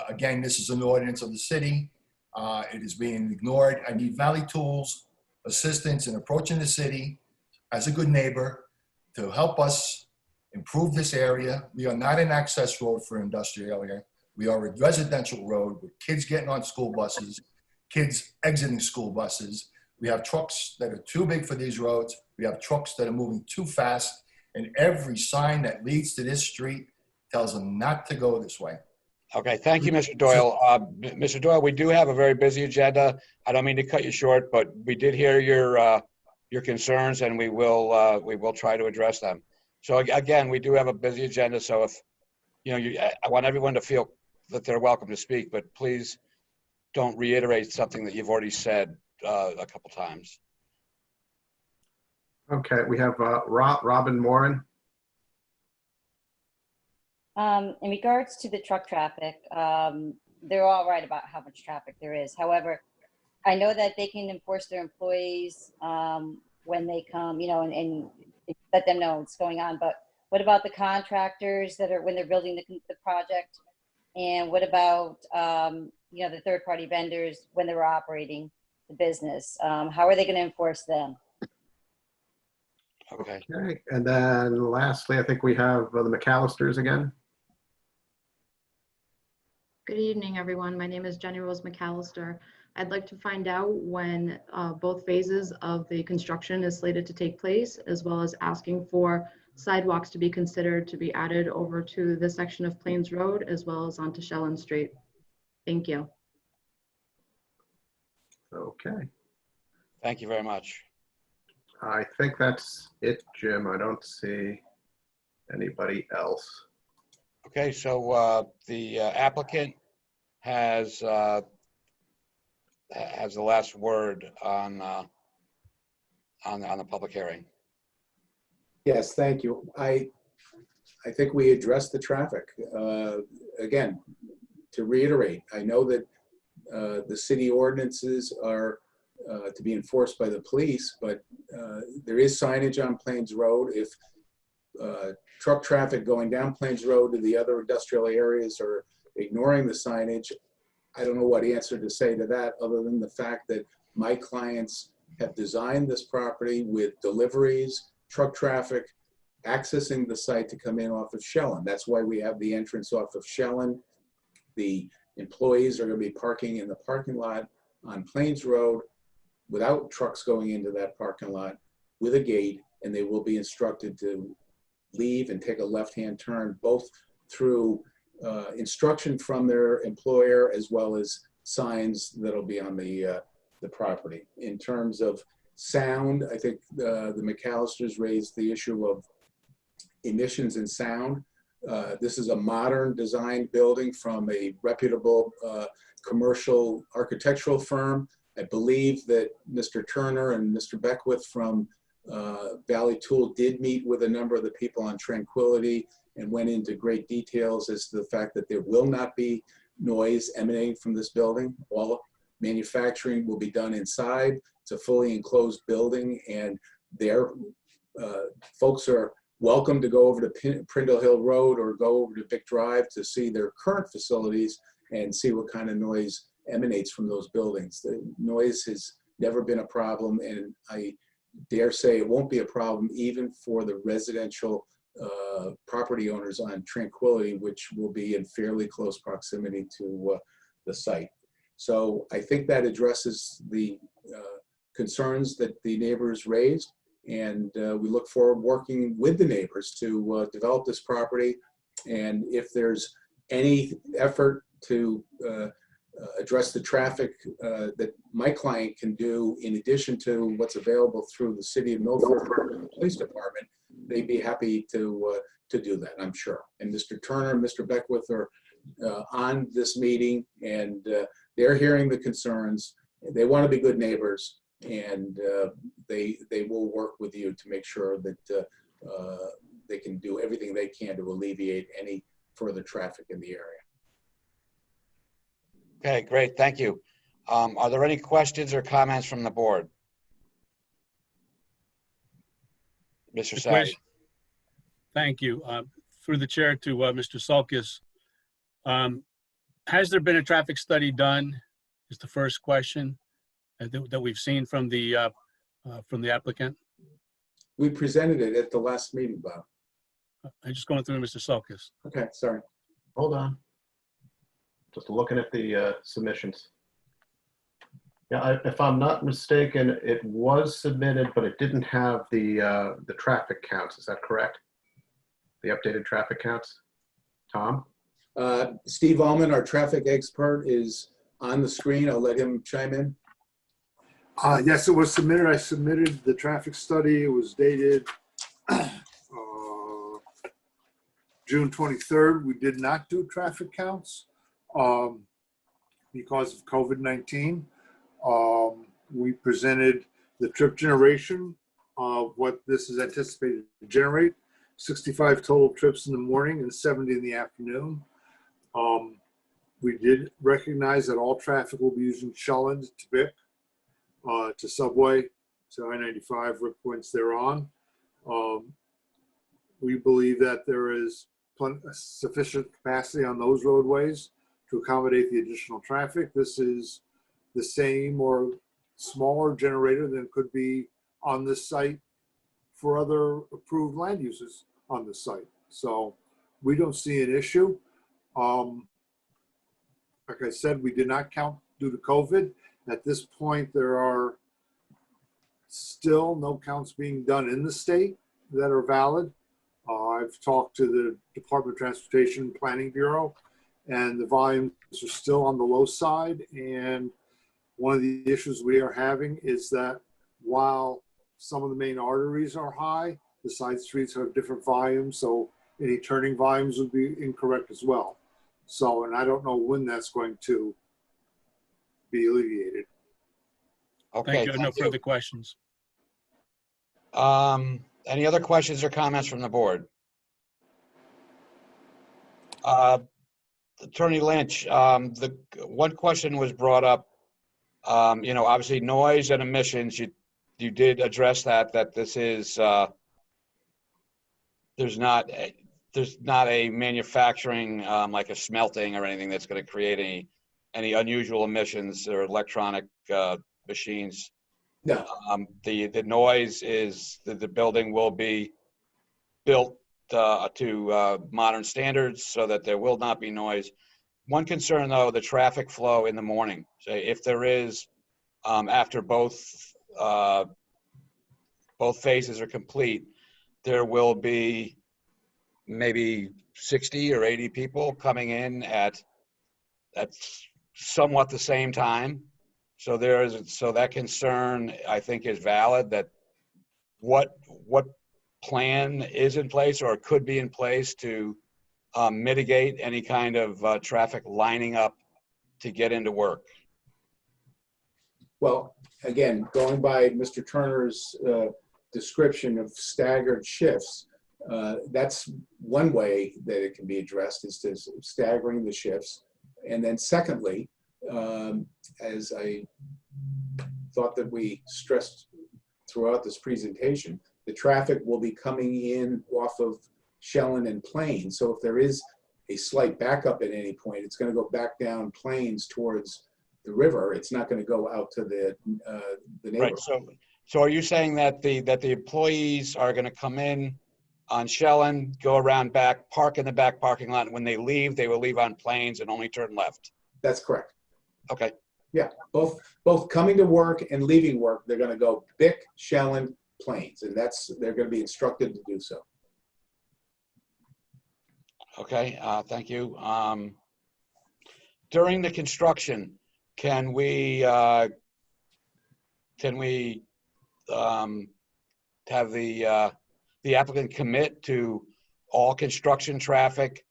Speaker 10: Again, this is an ordinance of the city. It is being ignored. I need Valley Tools assistance in approaching the city as a good neighbor to help us improve this area. We are not an access road for industrial area. We are a residential road with kids getting on school buses, kids exiting school buses. We have trucks that are too big for these roads. We have trucks that are moving too fast. And every sign that leads to this street tells them not to go this way.
Speaker 1: Okay, thank you, Mr. Doyle. Mr. Doyle, we do have a very busy agenda. I don't mean to cut you short, but we did hear your concerns, and we will try to address them. So again, we do have a busy agenda. So if I want everyone to feel that they're welcome to speak, but please don't reiterate something that you've already said a couple times.
Speaker 2: Okay, we have Robin Moran.
Speaker 9: In regards to the truck traffic, they're all right about how much traffic there is. However, I know that they can enforce their employees when they come, and let them know what's going on. But what about the contractors that are when they're building the project? And what about the third-party vendors when they're operating the business? How are they going to enforce them?
Speaker 1: Okay.
Speaker 2: Okay, and then lastly, I think we have the McAllisters again.
Speaker 14: Good evening, everyone. My name is Jenny Rose McAllister. I'd like to find out when both phases of the construction is slated to take place, as well as asking for sidewalks to be considered to be added over to this section of Plains Road, as well as onto Shellen Street. Thank you.
Speaker 2: Okay.
Speaker 1: Thank you very much.
Speaker 2: I think that's it, Jim. I don't see anybody else.
Speaker 1: Okay, so the applicant has the last word on the public hearing.
Speaker 7: Yes, thank you. I think we addressed the traffic. Again, to reiterate, I know that the city ordinances are to be enforced by the police, but there is signage on Plains Road. If truck traffic going down Plains Road to the other industrial areas are ignoring the signage, I don't know what answer to say to that other than the fact that my clients have designed this property with deliveries, truck traffic, accessing the site to come in off of Shellen. That's why we have the entrance off of Shellen. The employees are going to be parking in the parking lot on Plains Road without trucks going into that parking lot with a gate, and they will be instructed to leave and take a left-hand turn, both through instruction from their employer as well as signs that'll be on the property. In terms of sound, I think the McAllisters raised the issue of emissions and sound. This is a modern design building from a reputable commercial architectural firm. I believe that Mr. Turner and Mr. Beckwith from Valley Tool did meet with a number of the people on Tranquility and went into great details as to the fact that there will not be noise emanating from this building. All manufacturing will be done inside. It's a fully enclosed building, and their folks are welcome to go over to Prindle Hill Road or go over to Vic Drive to see their current facilities and see what kind of noise emanates from those buildings. The noise has never been a problem, and I dare say it won't be a problem even for the residential property owners on Tranquility, which will be in fairly close proximity to the site. So I think that addresses the concerns that the neighbors raised, and we look forward working with the neighbors to develop this property. And if there's any effort to address the traffic that my client can do in addition to what's available through the City of Milford Police Department, they'd be happy to do that, I'm sure. And Mr. Turner and Mr. Beckwith are on this meeting, and they're hearing the concerns. They want to be good neighbors, and they will work with you to make sure that they can do everything they can to alleviate any further traffic in the area.
Speaker 1: Okay, great, thank you. Are there any questions or comments from the board? Mr. Sadi.
Speaker 3: Thank you. Through the chair to Mr. Sulkus. Has there been a traffic study done? Is the first question that we've seen from the applicant.
Speaker 7: We presented it at the last meeting, Bob.
Speaker 3: I'm just going through Mr. Sulkus.
Speaker 7: Okay, sorry.
Speaker 2: Hold on. Just looking at the submissions. Yeah, if I'm not mistaken, it was submitted, but it didn't have the traffic counts. Is that correct? The updated traffic counts? Tom?
Speaker 7: Steve Allman, our traffic expert, is on the screen. I'll let him chime in.
Speaker 15: Yes, it was submitted. I submitted the traffic study. It was dated June 23rd. We did not do traffic counts because of COVID-19. We presented the trip generation of what this is anticipated to generate. 65 total trips in the morning and 70 in the afternoon. We did recognize that all traffic will be using Shelland to Bick, to Subway, to I-95, route points thereon. We believe that there is sufficient capacity on those roadways to accommodate the additional traffic. This is the same or smaller generator than could be on this site for other approved land uses on the site. So we don't see an issue. Like I said, we did not count due to COVID. At this point, there are still no counts being done in the state that are valid. I've talked to the Department of Transportation Planning Bureau, and the volumes are still on the low side. And one of the issues we are having is that while some of the main arteries are high, the side streets have different volumes, so any turning volumes would be incorrect as well. So, and I don't know when that's going to be alleviated.
Speaker 1: Okay,
Speaker 3: Thank you. No further questions.
Speaker 1: Any other questions or comments from the board? Attorney Lynch, the one question was brought up, obviously noise and emissions, you did address that this is, there's not a manufacturing, like a smelting or anything that's going to create any unusual emissions or electronic machines.
Speaker 7: No.
Speaker 1: The noise is that the building will be built to modern standards so that there will not be noise. One concern, though, the traffic flow in the morning. So if there is, after both phases are complete, there will be maybe 60 or 80 people coming in at somewhat the same time. So that concern, I think, is valid, that what plan is in place or could be in place to mitigate any kind of traffic lining up to get into work.
Speaker 7: Well, again, going by Mr. Turner's description of staggered shifts, that's one way that it can be addressed, is to staggering the shifts. And then secondly, as I thought that we stressed throughout this presentation, the traffic will be coming in off of Shelland and Plains. So if there is a slight backup at any point, it's going to go back down Plains towards the river. It's not going to go out to the neighborhood.
Speaker 1: Right. So are you saying that the employees are going to come in on Shelland, go around back, park in the back parking lot, and when they leave, they will leave on Plains and only turn left?
Speaker 7: That's correct.
Speaker 1: Okay.
Speaker 7: Yeah, both coming to work and leaving work, they're going to go Bick, Shelland, Plains, and they're going to be instructed to do so.
Speaker 1: Okay, thank you. during the construction, can we have the applicant commit to all construction traffic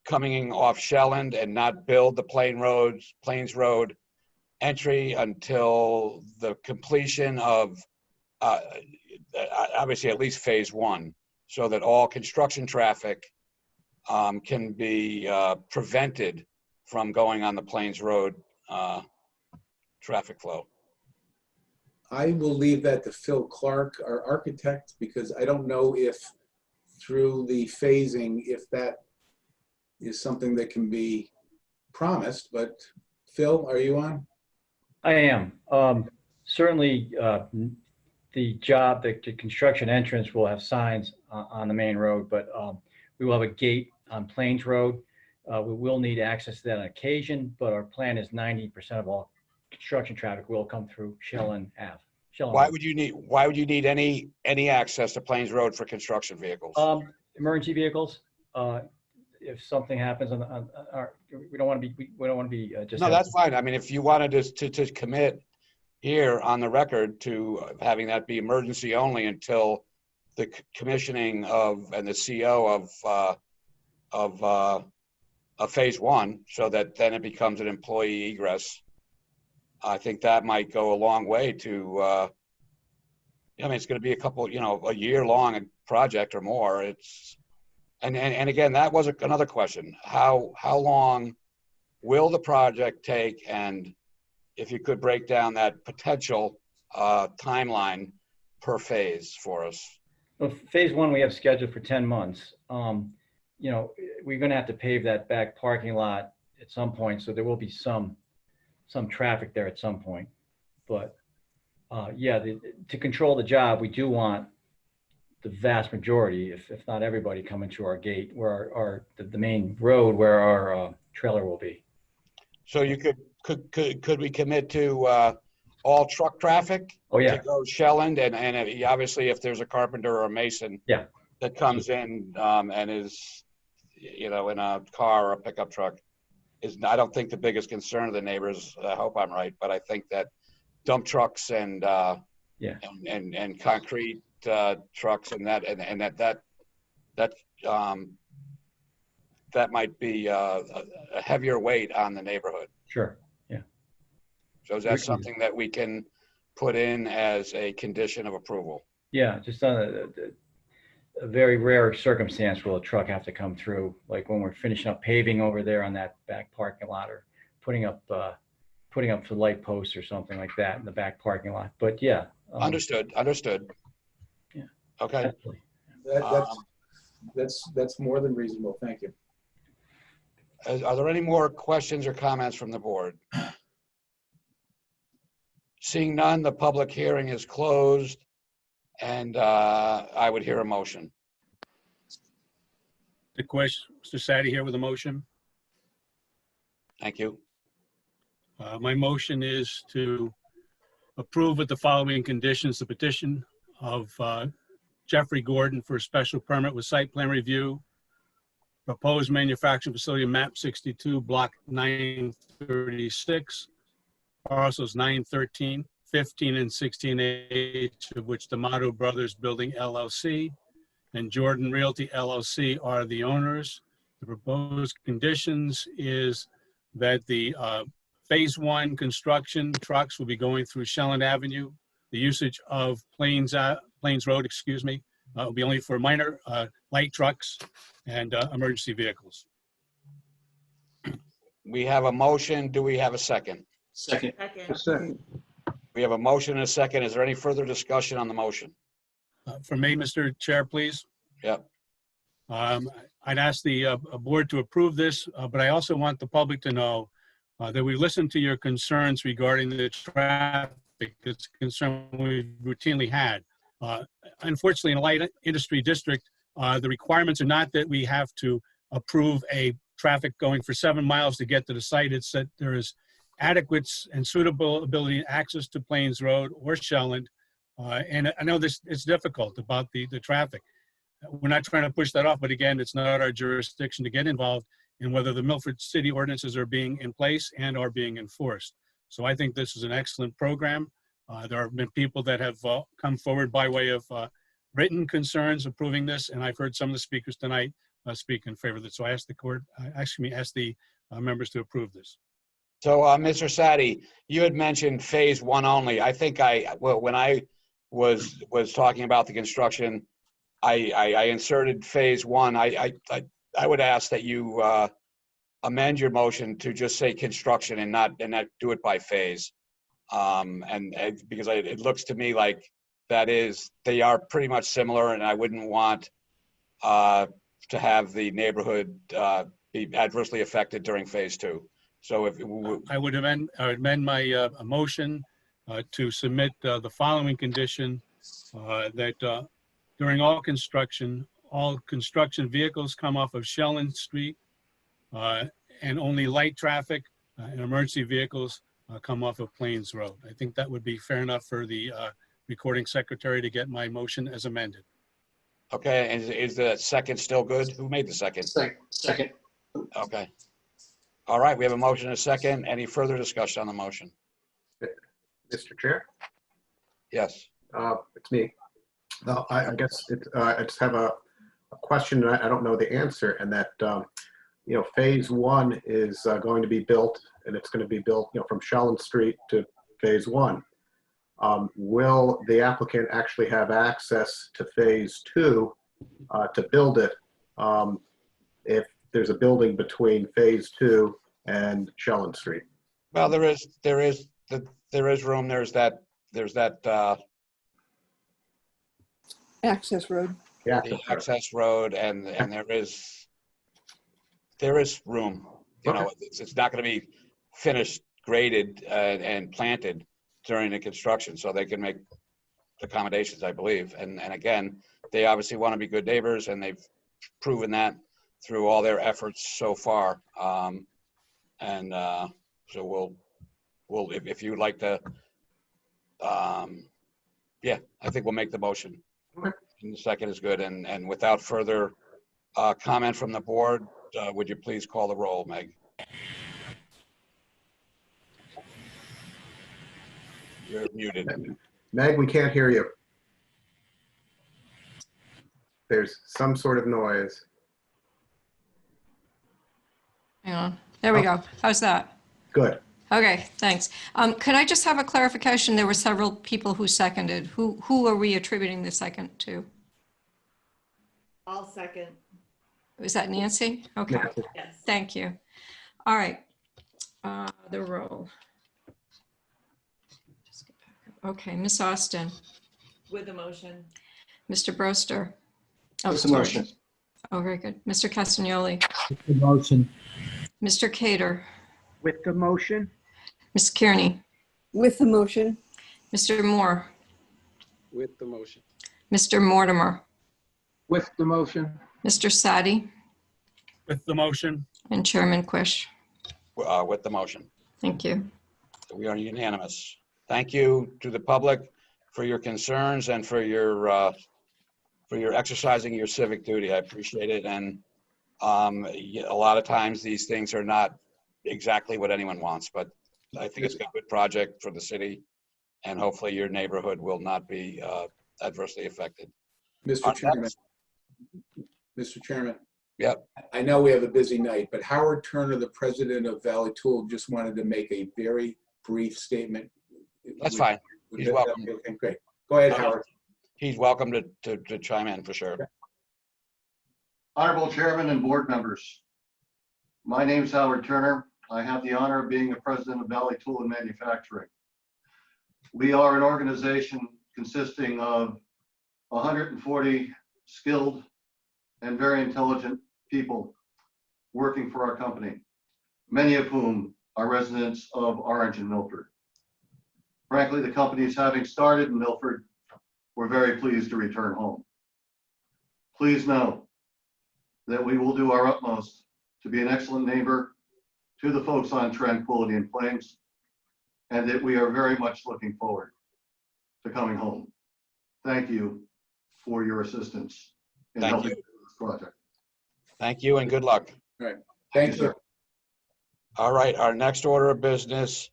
Speaker 1: coming in off Shelland and not build the Plains Road entry until the completion of, obviously at least phase one, so that all construction traffic can be prevented from going on the Plains Road traffic flow?
Speaker 7: I will leave that to Phil Clark, our architect, because I don't know if through the phasing, if that is something that can be promised. But Phil, are you on?
Speaker 16: I am. Certainly, the construction entrance will have signs on the main road, but we will have a gate on Plains Road. We will need access to that on occasion, but our plan is 90% of all construction traffic will come through Shelland Ave.
Speaker 1: Why would you need any access to Plains Road for construction vehicles?
Speaker 16: Emergency vehicles. If something happens on our, we don't want to be just.
Speaker 1: No, that's fine. I mean, if you wanted to commit here on the record to having that be emergency only until the commissioning of and the CO of phase one, so that then it becomes an employee egress. I think that might go a long way to, I mean, it's going to be a year-long project or more. And again, that was another question. How long will the project take? And if you could break down that potential timeline per phase for us.
Speaker 16: Well, phase one, we have scheduled for 10 months. We're going to have to pave that back parking lot at some point. So there will be some traffic there at some point, but to control the job, we do want the vast majority, if not everybody, coming to our gate, where the main road where our trailer will be.
Speaker 1: So you could we commit to all truck traffic?
Speaker 16: Oh yeah.
Speaker 1: To go Shelland, and obviously if there's a carpenter or a mason that comes in and is in a car or a pickup truck, I don't think the biggest concern of the neighbors. I hope I'm right, but I think that dump trucks and concrete trucks and that might be a heavier weight on the neighborhood.
Speaker 16: Sure. Yeah.
Speaker 1: So is that something that we can put in as a condition of approval?
Speaker 16: Yeah, just on a very rare circumstance will a truck have to come through, like when we're finishing up paving over there on that back parking lot, or putting up the light posts or something like that in the back parking lot. But yeah.
Speaker 1: Understood.
Speaker 16: Yeah.
Speaker 1: Okay.
Speaker 7: That's more than reasonable. Thank you.
Speaker 1: Are there any more questions or comments from the board? Seeing none, the public hearing is closed, and I would hear a motion.
Speaker 3: The question, Mr. Sadi here with a motion.
Speaker 1: Thank you.
Speaker 3: My motion is to approve with the following conditions: the petition of Jeffrey Gordon for a special permit with site plan review, proposed manufacturing facility map 62, block 936, parcels 913, 15, and 16H, of which D'Amato Brothers Building LLC and Jordan Realty LLC are the owners. The proposed conditions is that the phase one construction trucks will be going through Shelland Avenue. The usage of Plains Road, will be only for minor light trucks and emergency vehicles.
Speaker 1: We have a motion. Do we have a second?
Speaker 7: Second.
Speaker 1: We have a motion and a second. Is there any further discussion on the motion?
Speaker 3: For me, Mr. Chair, please.
Speaker 1: Yep.
Speaker 3: I'd ask the board to approve this, but I also want the public to know that we listened to your concerns regarding the traffic. It's a concern we've routinely had. Unfortunately, in a light industry district, the requirements are not that we have to approve a traffic going for 7 miles to get to the site. It's that there is adequate and suitable ability and access to Plains Road or Shelland. And I know it's difficult about the traffic. We're not trying to push that off, but again, it's not our jurisdiction to get involved and whether the Milford City ordinances are being in place and are being enforced. So I think this is an excellent program. There have been people that have come forward by way of written concerns approving this, and I've heard some of the speakers tonight speak in favor of this. So I ask the court, ask the members to approve this.
Speaker 1: So, Mr. Sadi, you had mentioned phase one only. I think when I was talking about the construction, I inserted phase one. I would ask that you amend your motion to just say construction and not do it by phase. Because it looks to me like they are pretty much similar, and I wouldn't want to have the neighborhood be adversely affected during phase two. So if
Speaker 3: I would amend my motion to submit the following condition, that during all construction vehicles come off of Shellen Street, and only light traffic and emergency vehicles come off of Plains Road. I think that would be fair enough for the recording secretary to get my motion as amended.
Speaker 1: Okay, is the second still good? Who made the second?
Speaker 2: Second.
Speaker 1: Okay. All right, we have a motion and a second. Any further discussion on the motion?
Speaker 2: Mr. Chair?
Speaker 1: Yes.
Speaker 2: It's me. I guess I just have a question, and I don't know the answer, and that, phase one is going to be built, and it's going to be built, from Shellen Street to phase one. Will the applicant actually have access to phase two to build it if there's a building between phase two and Shellen Street?
Speaker 1: Well, there is room. There's that
Speaker 6: Access road.
Speaker 2: Yeah.
Speaker 1: the access road, and there is room. It's not going to be finished, graded, and planted during the construction, so they can make accommodations, I believe. And again, they obviously want to be good neighbors, and they've proven that through all their efforts so far. So we'll if you'd like to, yeah, I think we'll make the motion.
Speaker 2: Okay.
Speaker 1: And the second is good. And without further comment from the board, would you please call the roll, Meg? You're muted.
Speaker 2: Meg, we can't hear you. There's some sort of noise.
Speaker 4: Hang on. There we go. How's that?
Speaker 2: Good.
Speaker 4: Okay, thanks. Could I just have a clarification? There were several people who seconded. Who are we attributing the second to?
Speaker 17: I'll second.
Speaker 4: Was that Nancy? Okay,
Speaker 17: Yes.
Speaker 4: thank you. All right, the roll. Just get back up. Okay, Miss Austin,
Speaker 17: With the motion.
Speaker 4: Mr. Broster. Oh,
Speaker 18: With the
Speaker 4: sorry.
Speaker 18: motion.
Speaker 4: Oh, very good. Mr. Castagnoli,
Speaker 18: With the motion.
Speaker 4: Mr. Cater,
Speaker 6: With the motion.
Speaker 4: Ms. Kearney,
Speaker 6: With the motion.
Speaker 4: Mr. Moore,
Speaker 18: With the motion.
Speaker 4: Mr. Mortimer,
Speaker 18: With the motion.
Speaker 4: Mr. Sadi,
Speaker 3: With the motion,
Speaker 4: and Chairman Quish.
Speaker 1: With the motion.
Speaker 4: Thank you.
Speaker 1: We are unanimous. Thank you to the public for your concerns and for your exercising your civic duty. I appreciate it. And a lot of times these things are not exactly what anyone wants, but I think it's a good project for the city, and hopefully your neighborhood will not be adversely affected.
Speaker 7: Mr. Chairman. Mr. Chairman.
Speaker 1: Yep.
Speaker 7: I know we have a busy night, but Howard Turner, the president of Valley Tool, just wanted to make a very brief statement.
Speaker 1: That's fine. He's welcome.
Speaker 7: Okay, great. Go ahead, Howard.
Speaker 1: He's welcome to chime in for sure.
Speaker 18: Honorable Chairman and board members, my name is Howard Turner. I have the honor of being the president of Valley Tool and Manufacturing. We are an organization consisting of 140 skilled and very intelligent people working for our company, many of whom are residents of Orange and Milford. Frankly, the companies having started in Milford, we're very pleased to return home. Please know that we will do our utmost to be an excellent neighbor to the folks on Tranquility and Plains, and that we are very much looking forward to coming home. Thank you for your assistance in helping this project.
Speaker 1: Thank you and good luck.
Speaker 7: All right. Thank you.
Speaker 1: All right, our next order of business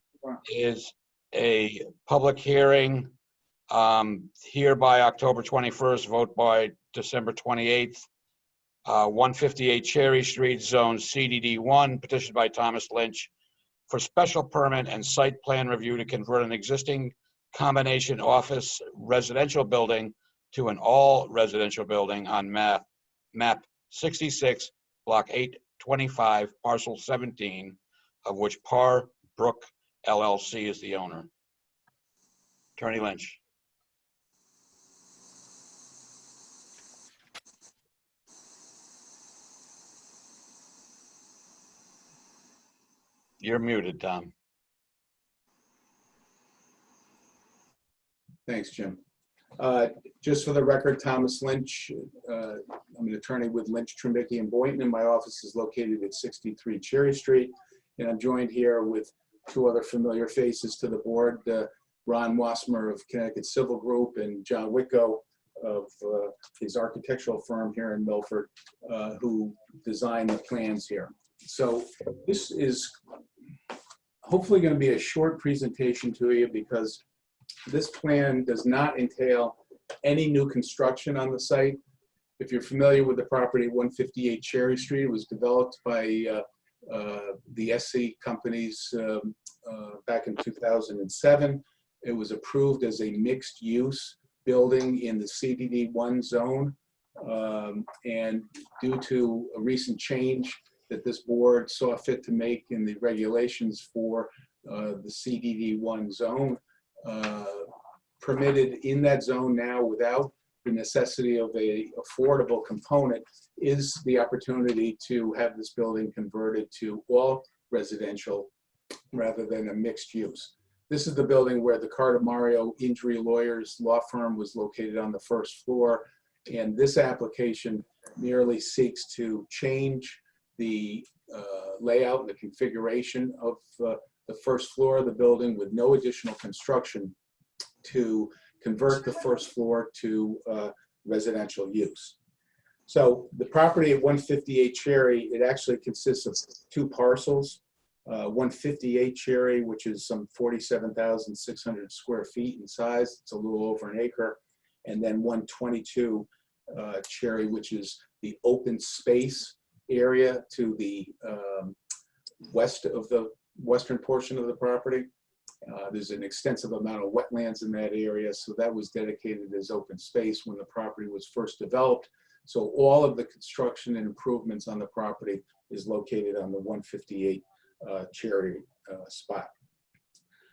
Speaker 1: is a public hearing, hereby October 21st, vote by December 28th. 158 Cherry Street, Zone CDD1, petitioned by Thomas Lynch for special permit and site plan review to convert an existing combination office residential building to an all residential building on map 66, block 825, parcel 17, of which Par Brook LLC is the owner. Attorney Lynch. You're muted, Tom.
Speaker 7: Thanks, Jim. Just for the record, Thomas Lynch, I'm an attorney with Lynch, Trembicki, and Boynton, and my office is located at 63 Cherry Street. And I'm joined here with two other familiar faces to the board, Ron Wassmer of Connecticut Civil Group and John Wicko of his architectural firm here in Milford, who designed the plans here. So this is hopefully going to be a short presentation to you because this plan does not entail any new construction on the site. If you're familiar with the property, 158 Cherry Street, it was developed by the SC companies back in 2007. It was approved as a mixed-use building in the CDD1 zone. And due to a recent change that this board saw fit to make in the regulations for the CDD1 zone, permitted in that zone now without the necessity of a affordable component is the opportunity to have this building converted to all residential rather than a mixed use. This is the building where the Cardamario Injury Lawyers law firm was located on the first floor. And this application merely seeks to change the layout and the configuration of the first floor of the building with no additional construction to convert the first floor to residential use. So the property at 158 Cherry, it actually consists of two parcels. 158 Cherry, which is some 47,600 square feet in size. It's a little over an acre. And then 122 Cherry, which is the open space area to the west of the western portion of the property. There's an extensive amount of wetlands in that area, so that was dedicated as open space when the property was first developed. So all of the construction and improvements on the property is located on the 158 Cherry spot.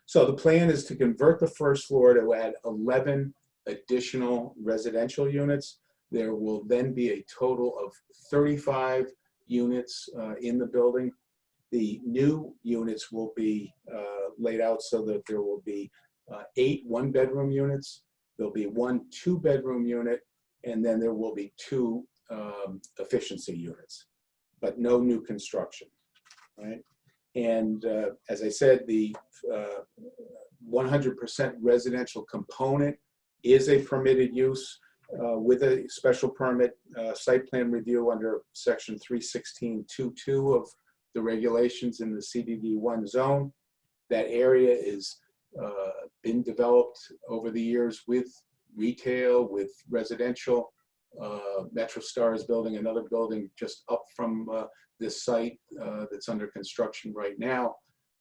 Speaker 7: So the plan is to convert the first floor to add 11 additional residential units. There will then be a total of 35 units in the building. The new units will be laid out so that there will be 8 one-bedroom units. There'll be 1 two-bedroom unit, and then there will be 2 efficiency units, but no new construction, right? And as I said, the 100% residential component is a permitted use with a special permit site plan review under section 316.22 of the regulations in the CDD1 zone. That area is been developed over the years with retail, with residential. MetroStar is building another building just up from this site that's under construction right now.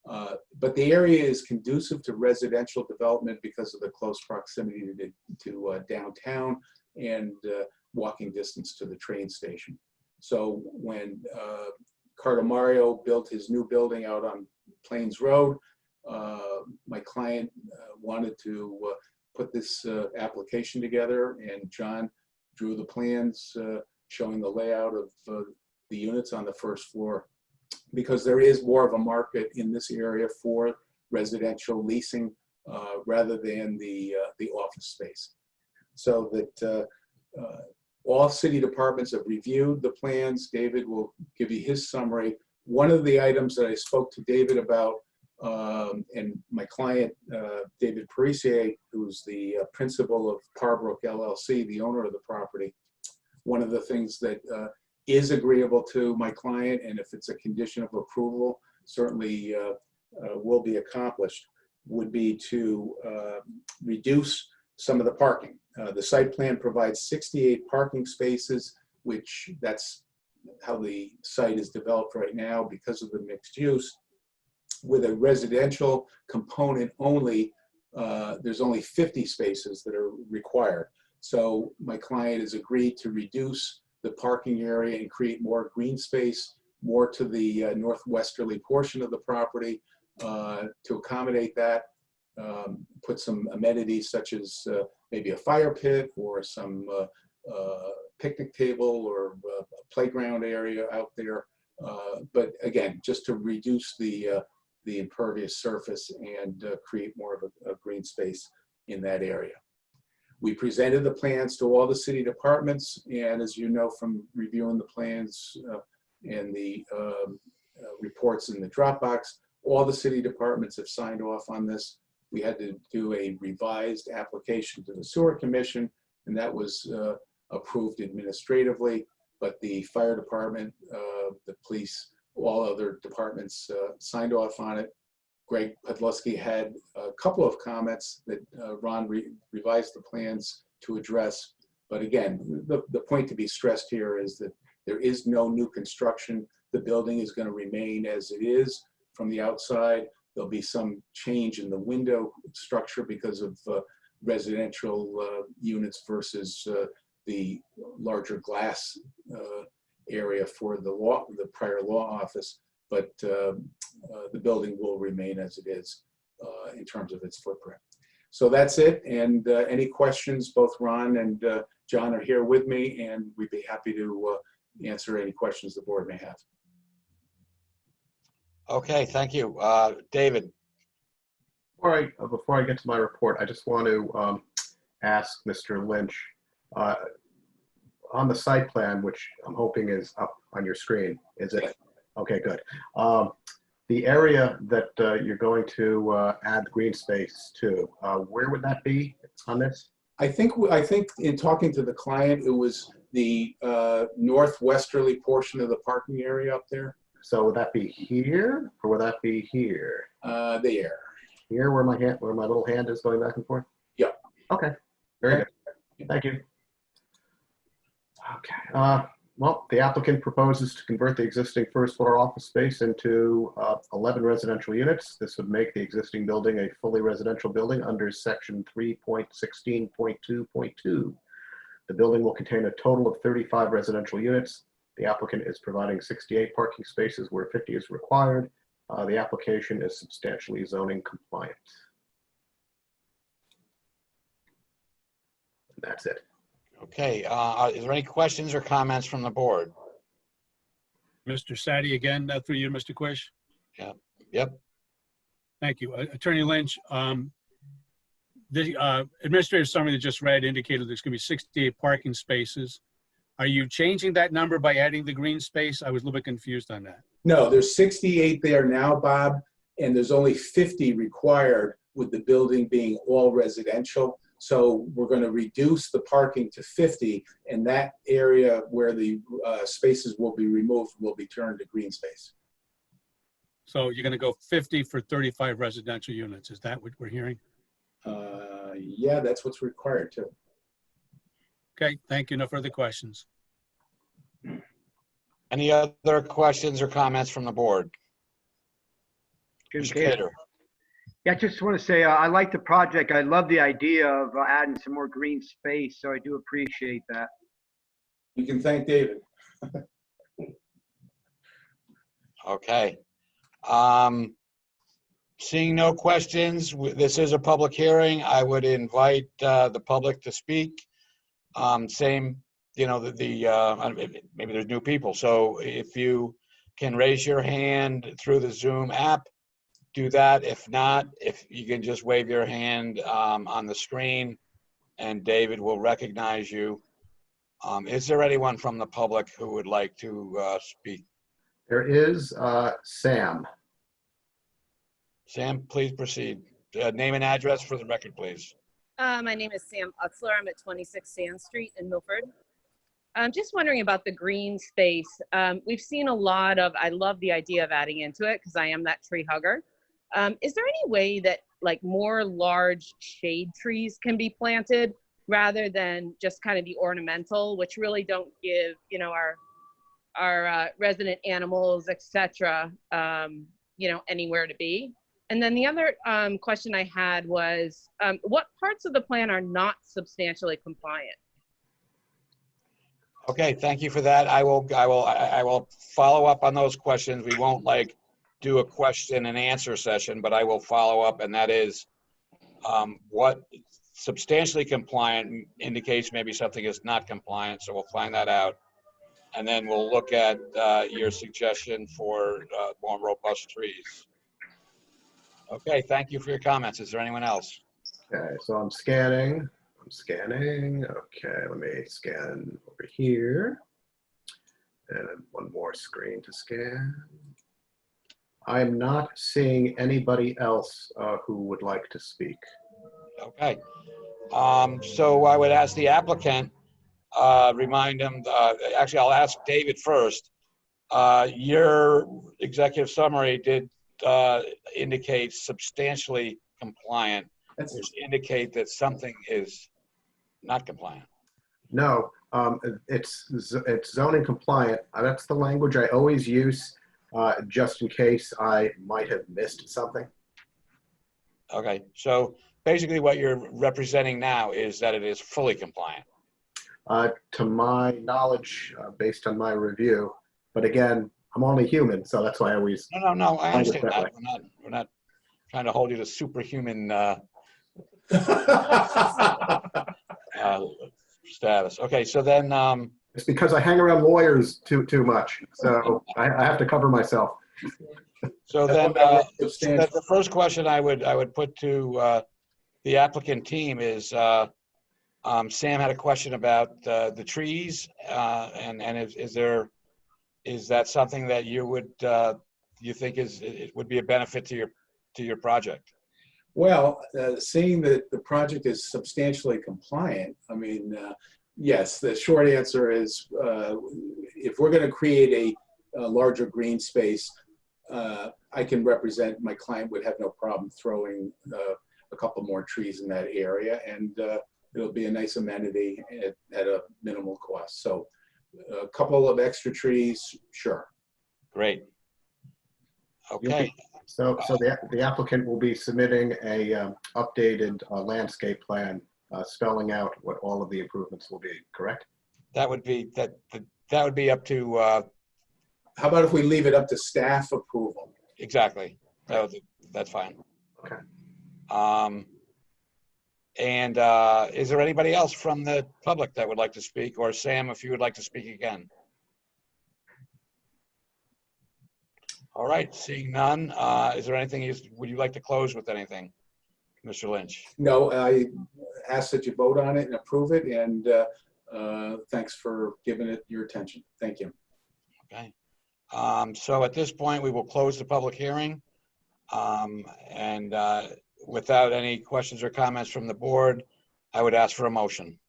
Speaker 7: But the area is conducive to residential development because of the close proximity to downtown and walking distance to the train station. So when Cardamario built his new building out on Plains Road, my client wanted to put this application together, and John drew the plans showing the layout of the units on the first floor, because there is more of a market in this area for residential leasing rather than the office space. So that all city departments have reviewed the plans. David will give you his summary. One of the items that I spoke to David about, and my client, David Parisier, who's the principal of Parbrook LLC, the owner of the property, one of the things that is agreeable to my client, and if it's a condition of approval, certainly will be accomplished, would be to reduce some of the parking. The site plan provides 68 parking spaces, which that's how the site is developed right now because of the mixed use. With a residential component only, there's only 50 spaces that are required. So my client has agreed to reduce the parking area and create more green space, more to the northwesterly portion of the property to accommodate that. Put some amenities such as maybe a fire pit or some picnic table or a playground area out there. But again, just to reduce the impervious surface and create more of a green space in that area. We presented the plans to all the city departments, and as you know from reviewing the plans and the reports in the Dropbox, all the city departments have signed off on this. We had to do a revised application to the Sewer Commission, and that was approved administratively, but the fire department, the police, all other departments signed off on it. Greg Podlusky had a couple of comments that Ron revised the plans to address. But again, the point to be stressed here is that there is no new construction. The building is going to remain as it is from the outside. There'll be some change in the window structure because of residential units versus the larger glass area for the prior law office, but the building will remain as it is in terms of its footprint. So that's it. And any questions, both Ron and John are here with me, and we'd be happy to answer any questions the board may have.
Speaker 1: Okay, thank you. David.
Speaker 2: Before I get to my report, I just want to ask Mr. Lynch, on the site plan, which I'm hoping is up on your screen, is it? Okay, good. The area that you're going to add green space to, where would that be on this?
Speaker 7: I think in talking to the client, it was the northwesterly portion of the parking area up there.
Speaker 2: So would that be here, or would that be here?
Speaker 7: There.
Speaker 2: Here, where my little hand is going back and forth?
Speaker 7: Yeah.
Speaker 2: Okay. Very good. Thank you. Okay. Well, the applicant proposes to convert the existing first floor office space into 11 residential units. This would make the existing building a fully residential building under section 3.16.2.2. The building will contain a total of 35 residential units. The applicant is providing 68 parking spaces where 50 is required. The application is substantially zoning compliant. And that's it.
Speaker 1: Okay, is there any questions or comments from the board?
Speaker 3: Mr. Sadi, again, through you, Mr. Quish.
Speaker 1: Yeah. Yep.
Speaker 3: Thank you. Attorney Lynch, the administrative summary that just read indicated there's going to be 68 parking spaces. Are you changing that number by adding the green space? I was a little bit confused on that.
Speaker 7: No, there's 68 there now, Bob, and there's only 50 required with the building being all residential. So we're going to reduce the parking to 50, and that area where the spaces will be removed will be turned to green space.
Speaker 3: So you're going to go 50 for 35 residential units. Is that what we're hearing?
Speaker 7: Yeah, that's what's required too.
Speaker 3: Okay, thank you. No further questions.
Speaker 1: Any other questions or comments from the board? Mr. Cater.
Speaker 19: Yeah, I just want to say I like the project. I love the idea of adding some more green space, so I do appreciate that.
Speaker 7: You can thank David.
Speaker 1: Okay. Seeing no questions, this is a public hearing. I would invite the public to speak. Same, you know, maybe there's new people. So if you can raise your hand through the Zoom app, do that. If not, if you can just wave your hand on the screen and David will recognize you. Is there anyone from the public who would like to speak?
Speaker 2: There is Sam.
Speaker 1: Sam, please proceed. Name and address for the record, please.
Speaker 20: My name is Sam Utzler. I'm at 26 Sand Street in Milford. I'm just wondering about the green space. We've seen a lot of, I love the idea of adding into it because I am that tree hugger. Is there any way that like more large shade trees can be planted rather than just kind of the ornamental, which really don't give, you know, our resident animals, etc., you know, anywhere to be? And then the other question I had was, what parts of the plan are not substantially compliant?
Speaker 1: Okay, thank you for that. I will follow up on those questions. We won't like do a question and answer session, but I will follow up, and that is what substantially compliant indicates maybe something is not compliant, so we'll find that out. And then we'll look at your suggestion for more robust trees. Okay, thank you for your comments. Is there anyone else?
Speaker 2: Okay, so I'm scanning. Okay, let me scan over here. And one more screen to scan. I'm not seeing anybody else who would like to speak.
Speaker 1: Okay. So I would ask the applicant, remind him, actually I'll ask David first. Your executive summary did indicate substantially compliant, which indicate that something is not compliant.
Speaker 2: No, it's zoning compliant. That's the language I always use, just in case I might have missed something.
Speaker 1: Okay, so basically what you're representing now is that it is fully compliant.
Speaker 2: To my knowledge, based on my review, but again, I'm only human, so that's why I always.
Speaker 1: No, I understand that. We're not trying to hold you to superhuman status. Okay, so then.
Speaker 2: It's because I hang around lawyers too much, so I have to cover myself.
Speaker 1: So then, the first question I would put to the applicant team is, Sam had a question about the trees, and is that something that you would you think it would be a benefit to your project?
Speaker 7: Well, seeing that the project is substantially compliant, I mean, yes, the short answer is if we're going to create a larger green space, I can represent, my client would have no problem throwing a couple more trees in that area, and it'll be a nice amenity at a minimal cost. So a couple of extra trees, sure.
Speaker 1: Great. Okay.
Speaker 2: So the applicant will be submitting a updated landscape plan spelling out what all of the improvements will be, correct?
Speaker 1: That would be up to.
Speaker 7: How about if we leave it up to staff approval?
Speaker 1: Exactly. That's fine.
Speaker 2: Okay.
Speaker 1: And is there anybody else from the public that would like to speak, or Sam, if you would like to speak again? All right, seeing none, is there anything, would you like to close with anything, Mr. Lynch?
Speaker 7: No, I ask that you vote on it and approve it, and thanks for giving it your attention. Thank you.
Speaker 1: Okay. So at this point, we will close the public hearing. And without any questions or comments from the board, I would ask for a motion.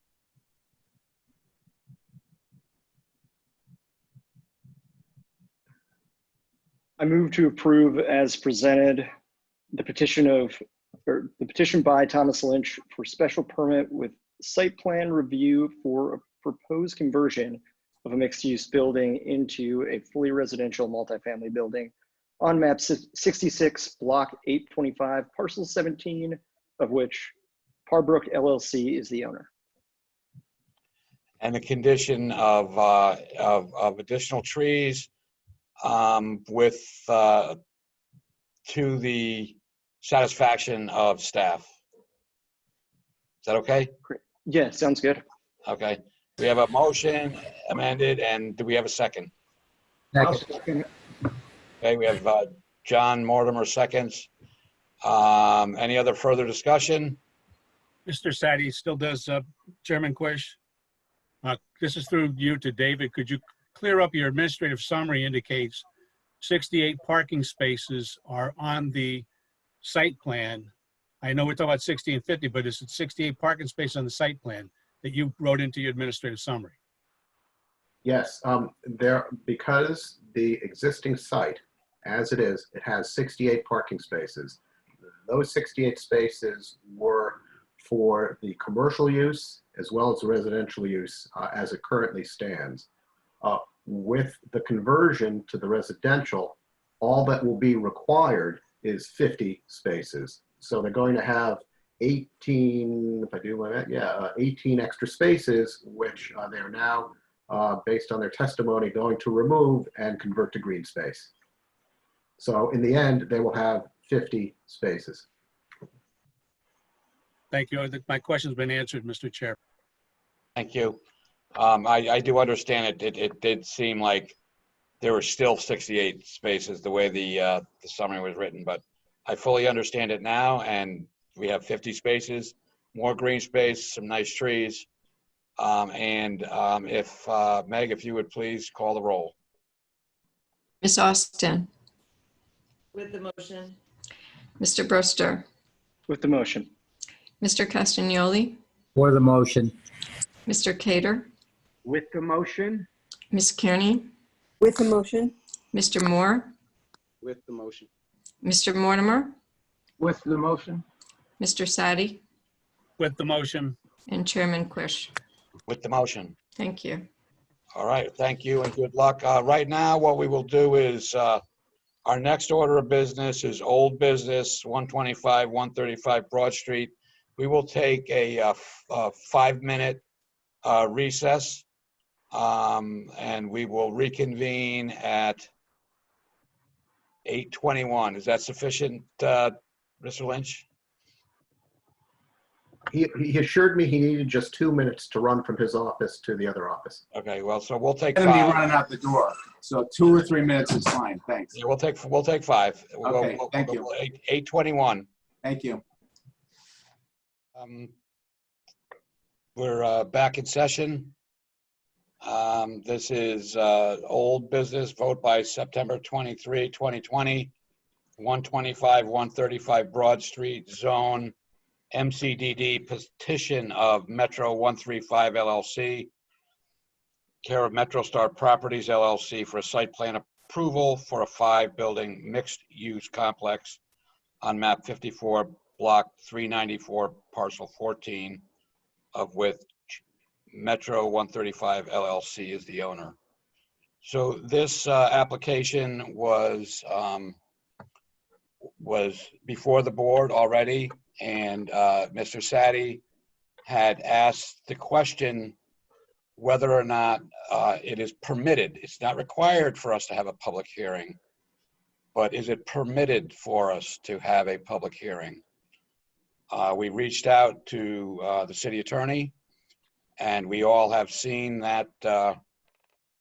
Speaker 21: I move to approve as presented the petition by Thomas Lynch for special permit with site plan review for a proposed conversion of a mixed-use building into a fully residential multifamily building on map 66, block 825, parcel 17, of which Parbrook LLC is the owner.
Speaker 1: And the condition of additional trees with to the satisfaction of staff. Is that okay?
Speaker 21: Great. Yeah, sounds good.
Speaker 1: Okay. We have a motion amended, and do we have a second?
Speaker 21: Second.
Speaker 1: Okay, we have John Mortimer seconds. Any other further discussion?
Speaker 3: Mr. Sadi still does, Chairman Quish. This is through you to David. Could you clear up your administrative summary indicates 68 parking spaces are on the site plan. I know we're talking about 60 and 50, but is it 68 parking spaces on the site plan that you wrote into your administrative summary?
Speaker 2: Yes, because the existing site, as it is, it has 68 parking spaces. Those 68 spaces were for the commercial use as well as the residential use as it currently stands. With the conversion to the residential, all that will be required is 50 spaces. So they're going to have 18, if I do my math, 18 extra spaces, which they are now, based on their testimony, going to remove and convert to green space. So in the end, they will have 50 spaces.
Speaker 3: Thank you. I think my question's been answered, Mr. Chair.
Speaker 1: Thank you. I do understand it did seem like there were still 68 spaces the way the summary was written, but I fully understand it now, and we have 50 spaces, more green space, some nice trees. If Meg, if you would please call the roll.
Speaker 4: Ms. Austin,
Speaker 17: With the motion.
Speaker 4: Mr. Brewster,
Speaker 21: With the motion.
Speaker 4: Mr. Castagnoli,
Speaker 11: For the motion.
Speaker 4: Mr. Cater,
Speaker 19: With the motion.
Speaker 4: Ms. Kearney,
Speaker 6: With the motion.
Speaker 4: Mr. Moore,
Speaker 11: With the motion.
Speaker 4: Mr. Mortimer,
Speaker 11: With the motion.
Speaker 4: Mr. Sadi,
Speaker 3: With the motion.
Speaker 4: and Chairman Quish.
Speaker 1: With the motion.
Speaker 4: Thank you.
Speaker 1: All right, thank you and good luck. Right now, what we will do is our next order of business is old business, 125, 135 Broad Street. We will take a 5-minute recess, and we will reconvene at 8:21. Is that sufficient, Mr. Lynch?
Speaker 2: He assured me he needed just 2 minutes to run from his office to the other office.
Speaker 1: Okay, well, so we'll take
Speaker 7: Gonna be
Speaker 1: 5.
Speaker 7: running out the door, so 2 or 3 minutes is fine, thanks.
Speaker 1: Yeah, we'll take 5.
Speaker 7: Okay, thank you.
Speaker 1: 8:21.
Speaker 7: Thank you.
Speaker 1: We're back in session. This is old business, vote by September 23, 2020, 125, 135 Broad Street, zone MCDD, petition of Metro 135 LLC, care of MetroStar Properties LLC for a site plan approval for a 5-building mixed-use complex on map 54, block 394, parcel 14, of which Metro 135 LLC is the owner. So this application was before the board already, and Mr. Sadi had asked the question whether or not it is permitted. It's not required for us to have a public hearing, but is it permitted for us to have a public hearing? We reached out to the city attorney, and we all have seen that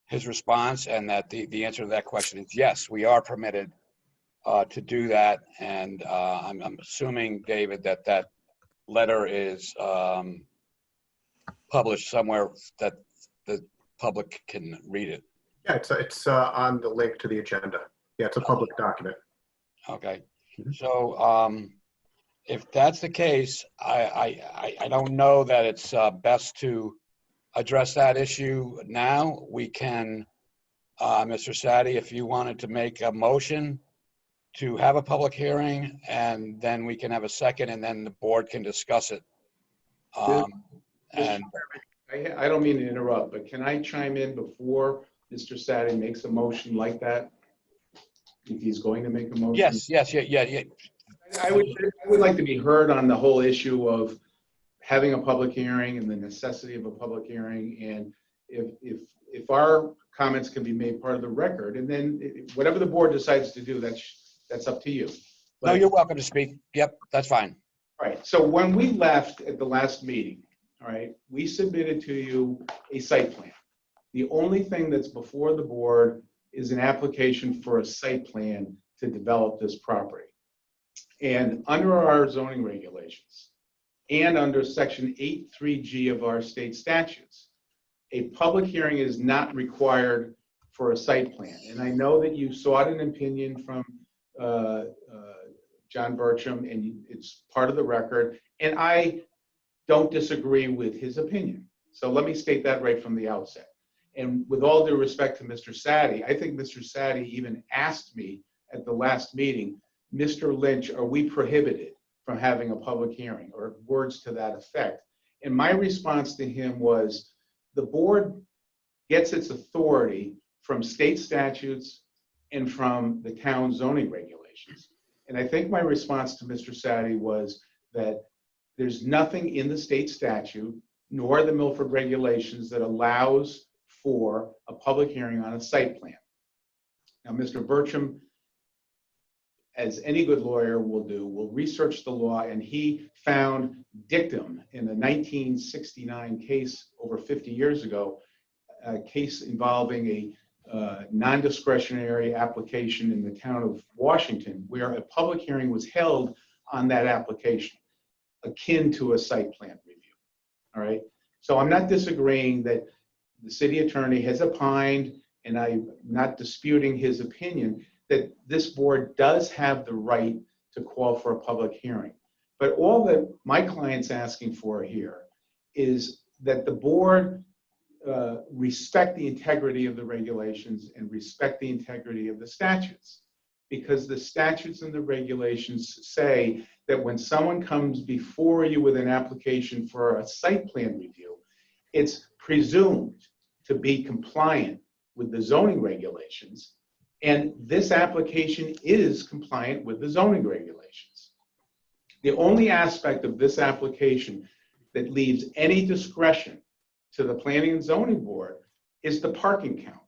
Speaker 1: his response, and that the answer to that question is yes, we are permitted to do that. And I'm assuming, David, that letter is published somewhere that the public can read it.
Speaker 2: Yeah, it's on the link to the agenda. Yeah, it's a public document.
Speaker 1: Okay. So if that's the case, I don't know that it's best to address that issue now. We can, Mr. Sadi, if you wanted to make a motion to have a public hearing, and then we can have a second, and then the board can discuss it. And
Speaker 7: I don't mean to interrupt, but can I chime in before Mr. Sadi makes a motion like that? If he's going to make a motion?
Speaker 1: yes.
Speaker 7: I would like to be heard on the whole issue of having a public hearing and the necessity of a public hearing, and if our comments can be made part of the record, and then whatever the board decides to do, that's up to you.
Speaker 1: No, you're welcome to speak. Yep, that's fine.
Speaker 7: All right, so when we left at the last meeting, all right, we submitted to you a site plan. The only thing that's before the board is an application for a site plan to develop this property. And under our zoning regulations and under section 8.3G of our state statutes, a public hearing is not required for a site plan. And I know that you sought an opinion from John Bertram, and it's part of the record. And I don't disagree with his opinion. So let me state that right from the outset. And with all due respect to Mr. Sadi, I think Mr. Sadi even asked me at the last meeting, Mr. Lynch, are we prohibited from having a public hearing, or words to that effect? And my response to him was, the board gets its authority from state statutes and from the town zoning regulations. And I think my response to Mr. Sadi was that there's nothing in the state statute nor the Milford regulations that allows for a public hearing on a site plan. Now, Mr. Bertram, as any good lawyer will do, will research the law, and he found dictum in a 1969 case over 50 years ago, a case involving a non-discretionary application in the town of Washington, where a public hearing was held on that application, akin to a site plan review. All right. So I'm not disagreeing that the city attorney has opined, and I'm not disputing his opinion, that this board does have the right to call for a public hearing. But all that my client's asking for here is that the board respect the integrity of the regulations and respect the integrity of the statutes. Because the statutes and the regulations say that when someone comes before you with an application for a site plan review, it's presumed to be compliant with the zoning regulations. And this application is compliant with the zoning regulations. The only aspect of this application that leaves any discretion to the Planning and Zoning Board is the parking count.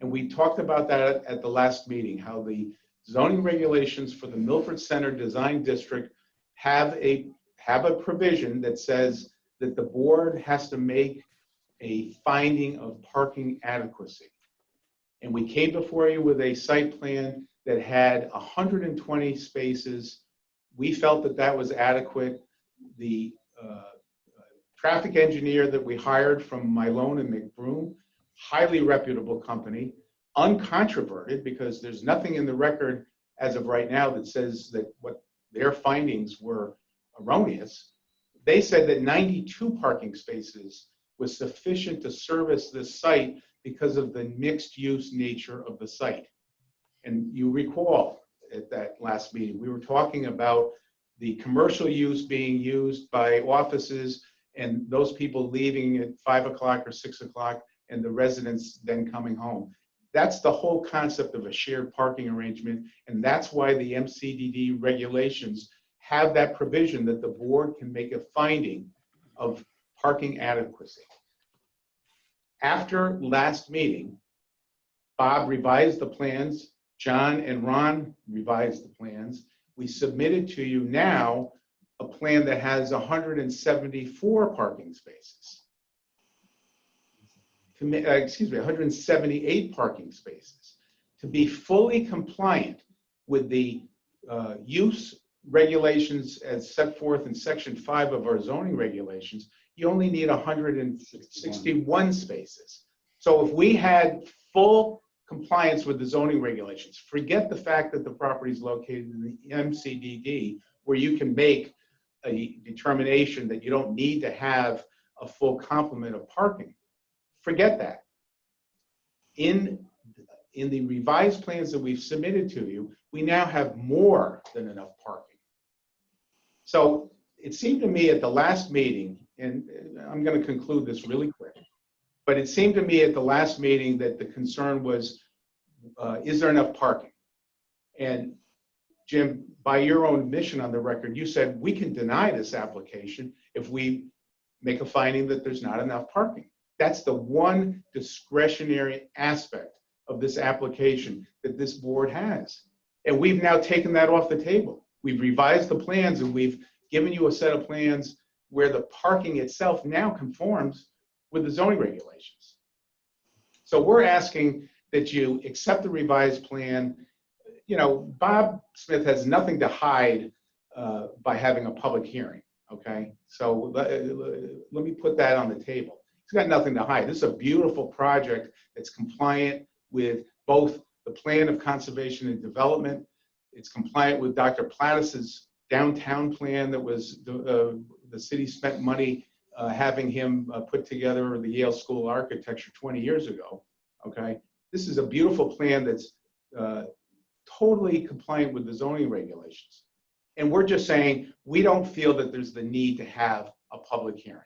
Speaker 7: And we talked about that at the last meeting, how the zoning regulations for the Milford Center Design District have a provision that says that the board has to make a finding of parking adequacy. And we came before you with a site plan that had 120 spaces. We felt that that was adequate. The traffic engineer that we hired from Milone and McBroom, highly reputable company, uncontroverted, because there's nothing in the record as of right now that says that what their findings were erroneous. They said that 92 parking spaces was sufficient to service this site because of the mixed use nature of the site. And you recall at that last meeting, we were talking about the commercial use being used by offices and those people leaving at 5 o'clock or 6 o'clock and the residents then coming home. That's the whole concept of a shared parking arrangement. And that's why the MCDD regulations have that provision that the board can make a finding of parking adequacy. After last meeting, Bob revised the plans, John and Ron revised the plans. We submitted to you now a plan that has 174 parking spaces. 178 parking spaces. To be fully compliant with the use regulations as set forth in Section 5 of our zoning regulations, you only need 161 spaces. So if we had full compliance with the zoning regulations, forget the fact that the property is located in the MCDD, where you can make a determination that you don't need to have a full complement of parking. Forget that. In the revised plans that we've submitted to you, we now have more than enough parking. So it seemed to me at the last meeting, and I'm going to conclude this really quick, but it seemed to me at the last meeting that the concern was, is there enough parking? And Jim, by your own admission on the record, you said we can deny this application if we make a finding that there's not enough parking. That's the one discretionary aspect of this application that this board has. And we've now taken that off the table. We've revised the plans and we've given you a set of plans where the parking itself now conforms with the zoning regulations. So we're asking that you accept the revised plan. You know, Bob Smith has nothing to hide by having a public hearing, okay? So let me put that on the table. He's got nothing to hide. This is a beautiful project that's compliant with both the plan of conservation and development. It's compliant with Dr. Plattis's downtown plan that was, the city spent money
Speaker 13: having him put together the Yale School of Architecture 20 years ago, okay? This is a beautiful plan that's totally compliant with the zoning regulations. And we're just saying, we don't feel that there's the need to have a public hearing.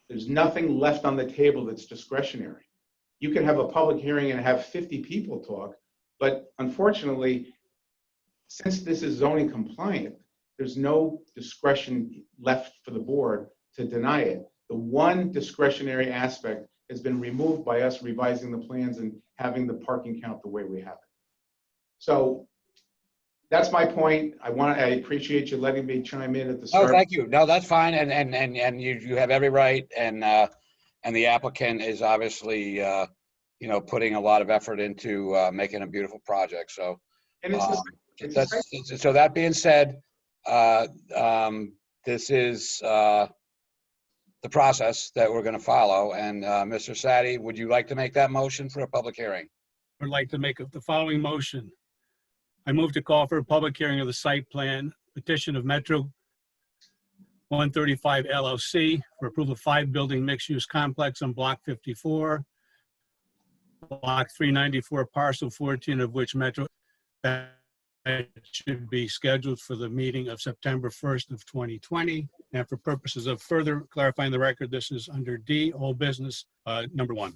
Speaker 13: There's nothing left on the table that's discretionary. You can have a public hearing and have 50 people talk, but unfortunately, since this is zoning compliant, there's no discretion left for the board to deny it. The one discretionary aspect has been removed by us revising the plans and having the parking count the way we have it. So that's my point. I appreciate you letting me chime in at the start.
Speaker 1: Oh, thank you. No, that's fine. And you have every right. And the applicant is obviously, putting a lot of effort into making a beautiful project. So,
Speaker 13: and
Speaker 1: so that being said, this is the process that we're going to follow. And Mr. Sadi, would you like to make that motion for a public hearing?
Speaker 3: I'd like to make the following motion. I move to call for a public hearing of the site plan petition of Metro 135 LLC for approval of 5-building mixed-use complex on Block 54, Block 394, Parcel 14, of which Metro that should be scheduled for the meeting of September 1st of 2020. And for purposes of further clarifying the record, this is under D, old business, number 1.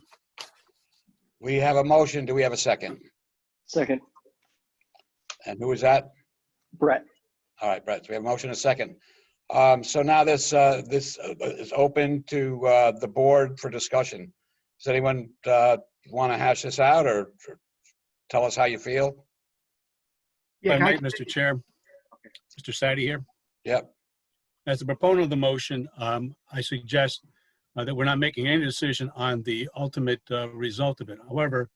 Speaker 1: We have a motion. Do we have a second?
Speaker 21: Second.
Speaker 1: And who is that?
Speaker 21: Brett.
Speaker 1: All right, Brett. So we have a motion and a second. So now this is open to the board for discussion. Does anyone want to hash this out or tell us how you feel?
Speaker 3: Yeah, Mr. Chair. Mr. Sadi here.
Speaker 1: Yep.
Speaker 3: As the proponent of the motion, I suggest that we're not making any decision on the ultimate result of it. However,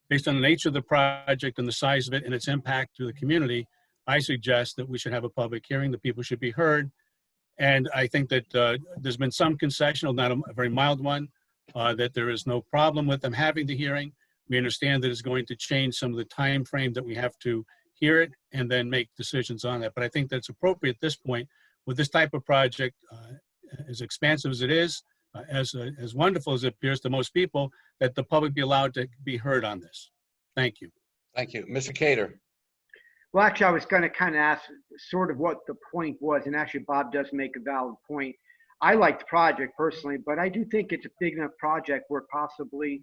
Speaker 3: based on the nature of the project and the size of it and its impact to the community, I suggest that we should have a public hearing, that people should be heard. And I think that there's been some concession, not a very mild one, that there is no problem with them having the hearing. We understand that it's going to change some of the time frame that we have to hear it and then make decisions on that. But I think that's appropriate at this point with this type of project, as expansive as it is, as wonderful as it appears to most people, that the public be allowed to be heard on this. Thank you.
Speaker 1: Thank you. Mr. Cater.
Speaker 19: Well, actually, I was going to kind of ask sort of what the point was, and actually Bob does make a valid point. I like the project personally, but I do think it's a big enough project where possibly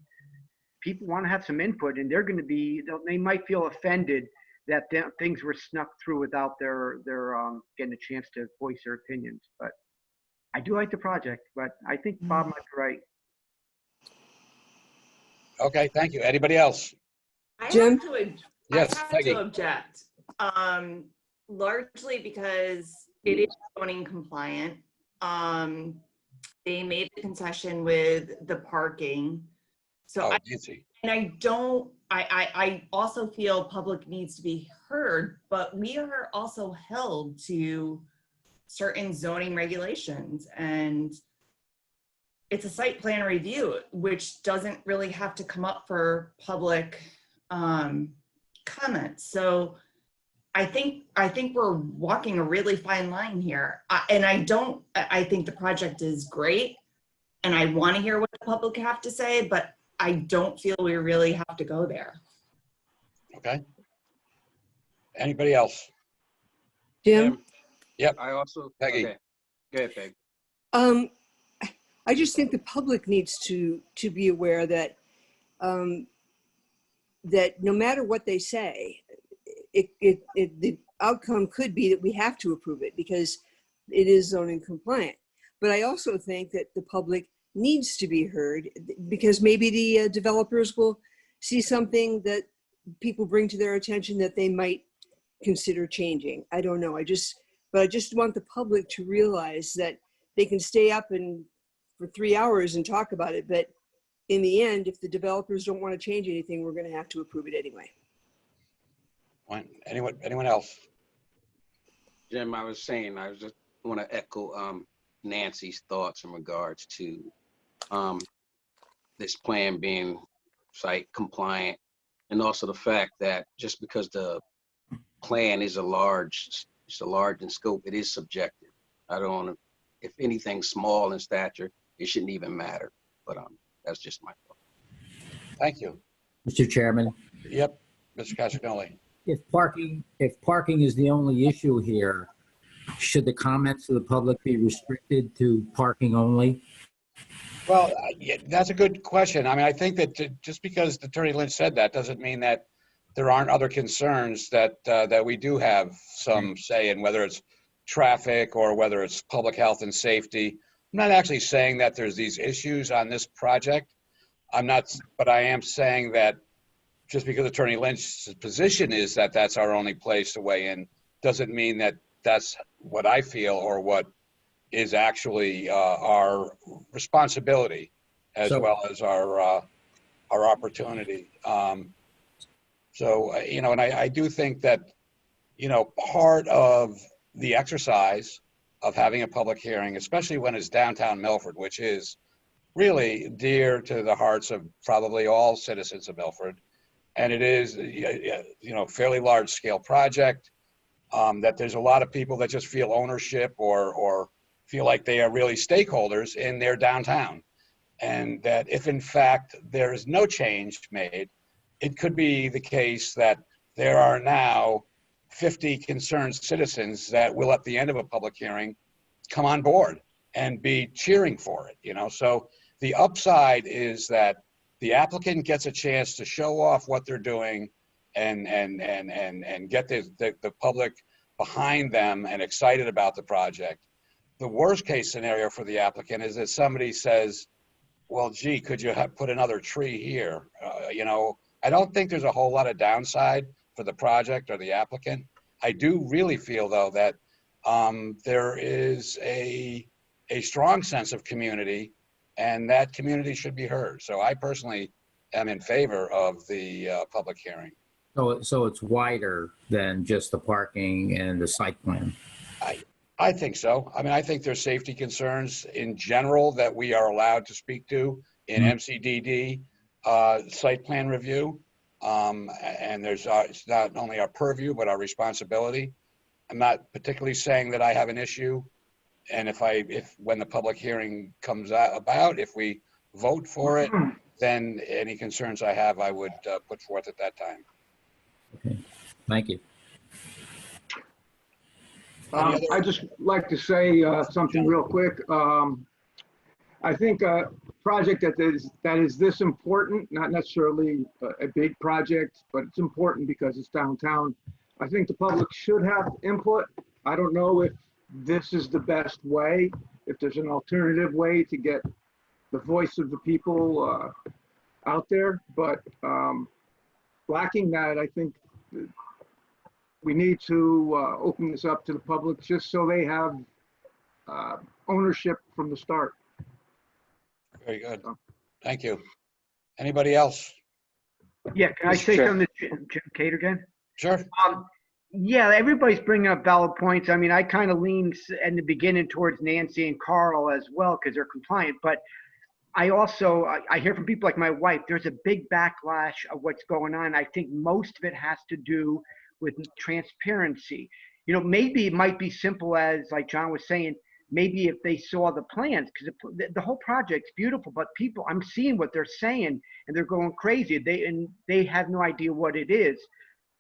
Speaker 19: people want to have some input, and they're going to be, they might feel offended that things were snuck through without their getting a chance to voice their opinions. But I do like the project, but I think Bob might be right.
Speaker 1: Okay, thank you. Anybody else?
Speaker 6: Jim?
Speaker 1: Yes,
Speaker 17: I have
Speaker 1: Peggy.
Speaker 17: to object, largely because it is zoning compliant. They made the concession with the parking. So I also feel public needs to be heard, but we are also held to certain zoning regulations, and it's a site plan review, which doesn't really have to come up for public comments. So I think we're walking a really fine line here. I think the project is great, and I want to hear what the public have to say, but I don't feel we really have to go there.
Speaker 1: Okay. Anybody else?
Speaker 6: Jim?
Speaker 1: Yep.
Speaker 11: I also,
Speaker 1: Peggy.
Speaker 11: okay. Go ahead, Peg.
Speaker 6: I just think the public needs to be aware that that no matter what they say, the outcome could be that we have to approve it because it is zoning compliant. But I also think that the public needs to be heard because maybe the developers will see something that people bring to their attention that they might consider changing. I don't know. I just want the public to realize that they can stay up for 3 hours and talk about it. But in the end, if the developers don't want to change anything, we're going to have to approve it anyway.
Speaker 1: Anyone else?
Speaker 11: Jim, I was saying, I just want to echo Nancy's thoughts in regards to this plan being site compliant, and also the fact that just because the plan is large in scope, it is subjective. I don't want to if anything small in stature, it shouldn't even matter. But that's just my thought.
Speaker 1: Thank you.
Speaker 5: Mr. Chairman,
Speaker 1: Yep, Mr. Castagnoli.
Speaker 5: if parking is the only issue here, should the comments of the public be restricted to parking only?
Speaker 1: Well, yeah, that's a good question. I mean, I think that just because Attorney Lynch said that doesn't mean that there aren't other concerns that that we do have some say in, whether it's traffic or whether it's public health and safety. I'm not actually saying that there's these issues on this project. I'm not, but I am saying that just because Attorney Lynch's position is that that's our only place to weigh in, doesn't mean that that's what I feel or what is actually our responsibility as well as our opportunity. You know, and I do think that, you know, part of the exercise of having a public hearing, especially when it's downtown Milford, which is really dear to the hearts of probably all citizens of Milford, and it is, you know, fairly large scale project, that there's a lot of people that just feel ownership or feel like they are really stakeholders in their downtown. And that if in fact there is no change made, it could be the case that there are now 50 concerned citizens that will, at the end of a public hearing, come on board and be cheering for it, you know? So the upside is that the applicant gets a chance to show off what they're doing and get the public behind them and excited about the project. The worst case scenario for the applicant is that somebody says, well, gee, could you have put another tree here? You know, I don't think there's a whole lot of downside for the project or the applicant. I do really feel, though, that there is a strong sense of community, and that community should be heard. So I personally am in favor of the public hearing.
Speaker 5: So it's wider than just the parking and the site plan?
Speaker 1: I think so. I mean, I think there's safety concerns in general that we are allowed to speak to in MCDD site plan review. And there's it's not only our purview, but our responsibility. I'm not particularly saying that I have an issue. And if when the public hearing comes about, if we vote for it, then any concerns I have, I would put forth at that time.
Speaker 5: Okay, thank you.
Speaker 22: I just like to say something real quick. I think a project that is this important, not necessarily a big project, but it's important because it's downtown. I think the public should have input. I don't know if this is the best way, if there's an alternative way to get the voice of the people out there, but lacking that, I think we need to open this up to the public just so they have ownership from the start.
Speaker 1: Very good. Thank you. Anybody else?
Speaker 19: Yeah, can I say something to Jim Cater again?
Speaker 1: Sure.
Speaker 19: Yeah, everybody's bringing up valid points. I mean, I kind of lean in the beginning towards Nancy and Carl as well because they're compliant. But I also, I hear from people like my wife, there's a big backlash of what's going on. I think most of it has to do with transparency. You know, maybe it might be simple as, like John was saying, maybe if they saw the plans, because the whole project's beautiful, but people, I'm seeing what they're saying and they're going crazy. They have no idea what it is.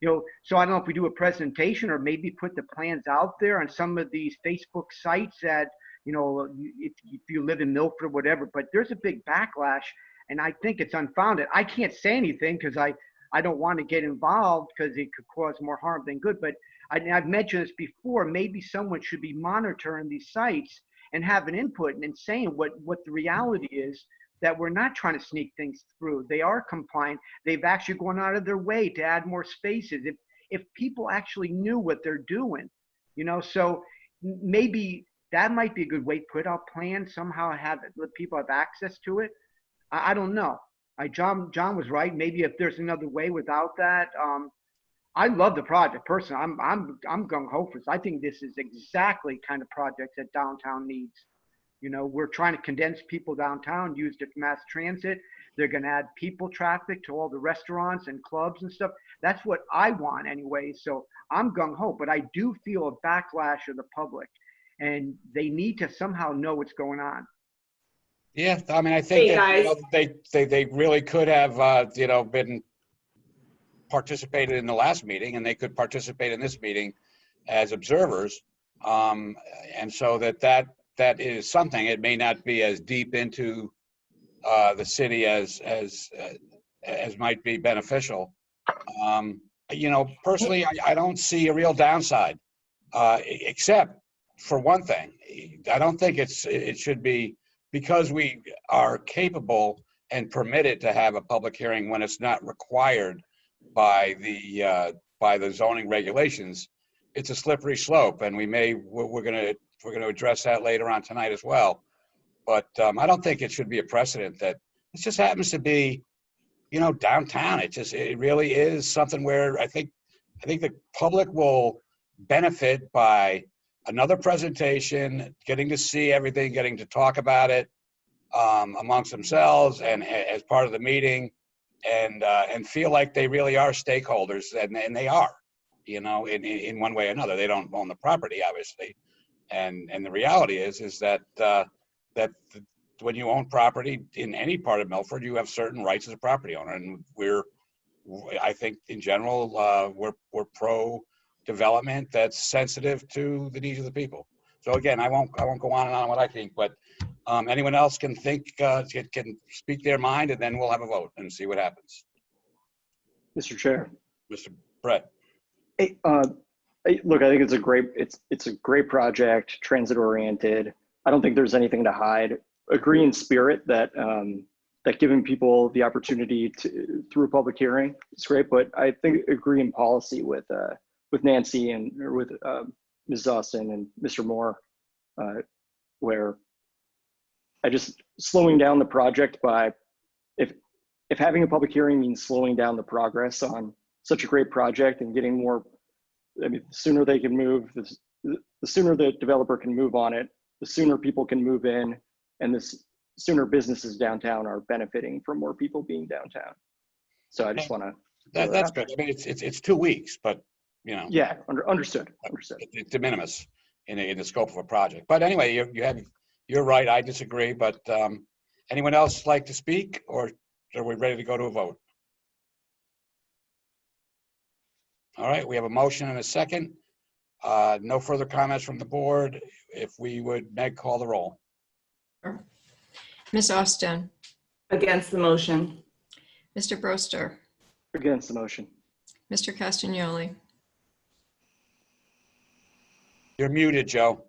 Speaker 19: You know, so I don't know if we do a presentation or maybe put the plans out there on some of these Facebook sites that, you know, if you live in Milford or whatever, but there's a big backlash and I think it's unfounded. I can't say anything because I don't want to get involved because it could cause more harm than good. But I've mentioned this before, maybe someone should be monitoring these sites and have an input and saying what the reality is, that we're not trying to sneak things through. They are compliant. They've actually gone out of their way to add more spaces. If people actually knew what they're doing, you know, so maybe that might be a good way to put out plans, somehow let people have access to it. I don't know. John was right. Maybe if there's another way without that. I love the project personally. I'm gung ho for this. I think this is exactly kind of project that downtown needs. You know, we're trying to condense people downtown, use the mass transit. They're going to add people traffic to all the restaurants and clubs and stuff. That's what I want anyway. So I'm gung ho, but I do feel a backlash of the public. and they need to somehow know what's going on.
Speaker 1: Yeah, I mean, I think
Speaker 17: Hey,
Speaker 1: that, you
Speaker 17: guys.
Speaker 1: know, they really could have, you know, been participated in the last meeting, and they could participate in this meeting as observers. And so that is something. It may not be as deep into the city as might be beneficial. You know, personally, I don't see a real downside, except for one thing. I don't think it should be, because we are capable and permitted to have a public hearing when it's not required by the zoning regulations. It's a slippery slope, and we're going to address that later on tonight as well. But I don't think it should be a precedent that it just happens to be, you know, downtown. It really is something where I think the public will benefit by another presentation, getting to see everything, getting to talk about it amongst themselves and as part of the meeting, and feel like they really are stakeholders, and they are, you know, in one way or another. They don't own the property, obviously, and the reality is that when you own property in any part of Milford, you have certain rights as a property owner, and I think in general we're pro development that's sensitive to the needs of the people. So again, I won't go on and on what I think, but anyone else can think, can speak their mind, and then we'll have a vote and see what happens.
Speaker 21: Mr. Chair.
Speaker 1: Mr. Brett.
Speaker 21: Hey, look, I think it's a great project, transit oriented. I don't think there's anything to hide. Agree in spirit that that giving people the opportunity to through a public hearing is great, but I think agree in policy with Nancy or with Ms. Austin and Mr. Moore, where I just slowing down the project by if having a public hearing means slowing down the progress on such a great project and getting more. I mean, the sooner they can move, the sooner the developer can move on it, the sooner people can move in, and the sooner businesses downtown are benefiting from more people being downtown. So I just want to.
Speaker 1: That's good. I mean, it's 2 weeks, but you know.
Speaker 21: Yeah, understood.
Speaker 1: It's de minimis in the scope of a project. But anyway, you're right. I disagree. But anyone else like to speak, or are we ready to go to a vote? All right, we have a motion and a second. No further comments from the board. If we would, Meg, call the roll.
Speaker 4: Ms. Austin.
Speaker 17: Against the motion.
Speaker 4: Mr. Broster.
Speaker 21: Against the motion.
Speaker 4: Mr. Castagnoli.
Speaker 1: You're muted, Joe.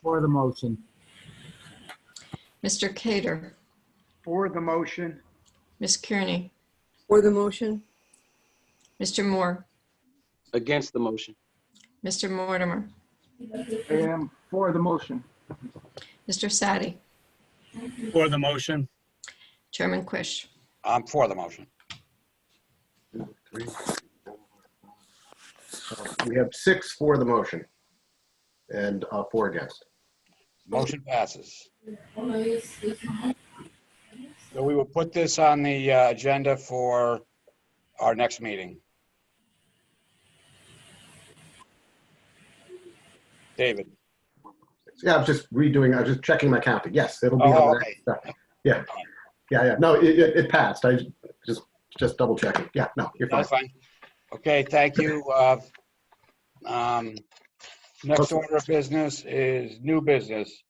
Speaker 5: For the motion.
Speaker 4: Mr. Cater.
Speaker 19: For the motion.
Speaker 4: Ms. Kearney.
Speaker 6: For the motion.
Speaker 4: Mr. Moore.
Speaker 11: Against the motion.
Speaker 4: Mr. Mortimer.
Speaker 22: I am for the motion.
Speaker 4: Mr. Sadi.
Speaker 3: For the motion.
Speaker 4: Chairman Quish.
Speaker 1: I'm for the motion.
Speaker 2: We have 6 for the motion and 4 against.
Speaker 1: Motion passes. So we will put this on the agenda for our next meeting. David.
Speaker 2: Yeah, I was just checking my counting. Yes, it'll be on the next. Yeah. No, it passed. I just double checking. Yeah, no, you're fine.
Speaker 1: That's fine. Okay, thank you. Next order of business is new business.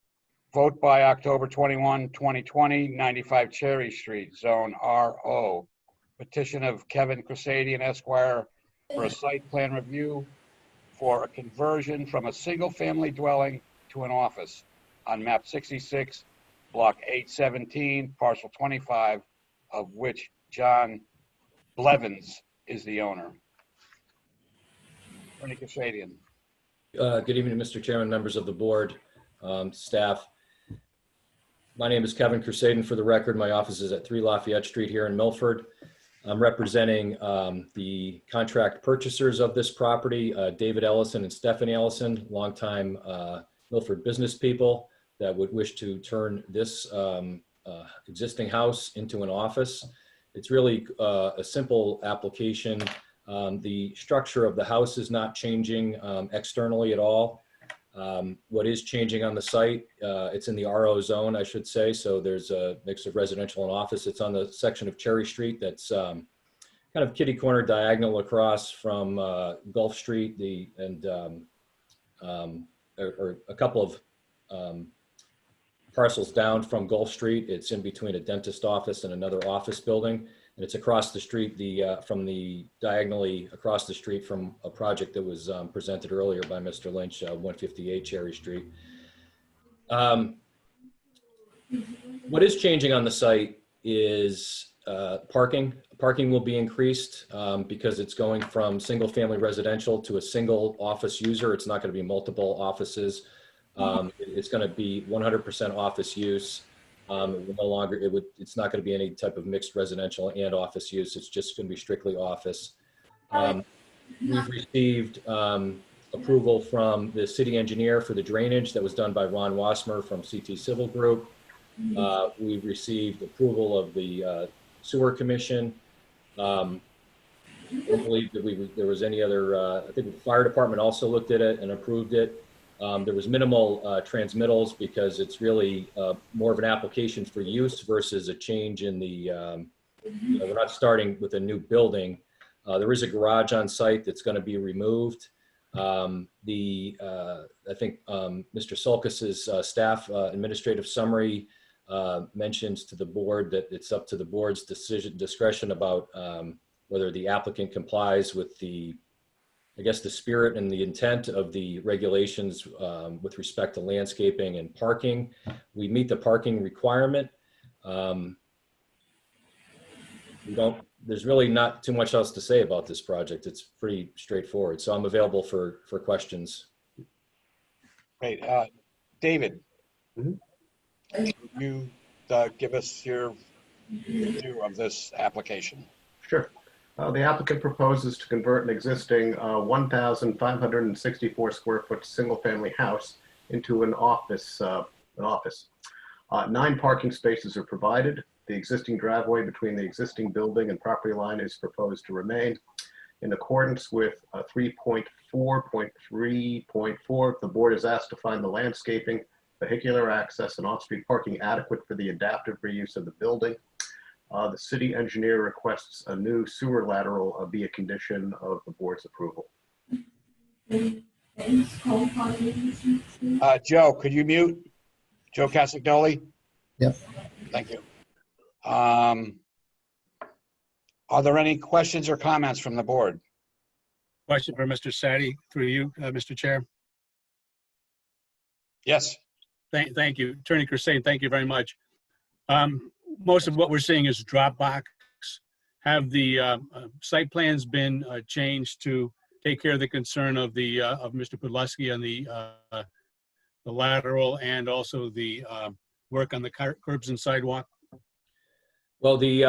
Speaker 1: Vote by October 21, 2020, 95 Cherry Street, Zone RO. Petition of Kevin Cresadian Esquire for a site plan review for a conversion from a single-family dwelling to an office on map 66, block 817, parcel 25, of which John Blevins is the owner. Attorney Cresadian.
Speaker 8: Good evening, Mr. Chairman, members of the board, staff. My name is Kevin Cresadian. For the record, my office is at 3 Lafayette Street here in Milford. I'm representing the contract purchasers of this property, David Ellison and Stephanie Ellison, longtime Milford business people that would wish to turn this existing house into an office. It's really a simple application The structure of the house is not changing externally at all. What is changing on the site, it's in the RO zone, I should say. So there's a mix of residential and office. It's on the section of Cherry Street that's kind of kitty corner diagonal across from Gulf Street, or a couple of parcels down from Gulf Street. It's in between a dentist office and another office building. And it's across the street, diagonally across the street from a project that was presented earlier by Mr. Lynch, 158 Cherry Street. What is changing on the site is parking. Parking will be increased because it's going from single family residential to a single office user. It's not going to be multiple offices. It's going to be 100% office use. It's not going to be any type of mixed residential and office use. It's just going to be strictly office. We've received approval from the city engineer for the drainage that was done by Ron Wasmer from CT Civil Group. We've received approval of the sewer commission. I don't believe that there was any other, I think the fire department also looked at it and approved it. There was minimal transmittals because it's really more of an application for use versus a change in the, we're not starting with a new building. There is a garage on site that's going to be removed. I think Mr. Sulkas's staff administrative summary mentions to the board that it's up to the board's discretion about whether the applicant complies with the spirit and the intent of the regulations with respect to landscaping and parking. We meet the parking requirement. There's really not too much else to say about this project. It's pretty straightforward. So I'm available for questions.
Speaker 1: Great. David, can you give us your view of this application?
Speaker 2: Sure. The applicant proposes to convert an existing 1,564 square foot single family house into an office. 9 parking spaces are provided. The existing driveway between the existing building and property line is proposed to remain. In accordance with 3.4.3.4, the board is asked to find the landscaping, vehicular access, and off-street parking adequate for the adaptive reuse of the building. The city engineer requests a new sewer lateral be a condition of the board's approval.
Speaker 1: Joe, could you mute? Joe Castagnoli?
Speaker 5: Yep.
Speaker 1: Thank you. Are there any questions or comments from the board?
Speaker 3: Question for Mr. Sadi, through you, Mr. Chair.
Speaker 1: Yes.
Speaker 3: Thank you. Attorney Crusade, thank you very much. Most of what we're seeing is Dropbox. Have the site plans been changed to take care of the concern of the of Mr. Podleski on the lateral and also the work on the curbs and sidewalk?
Speaker 8: Well, the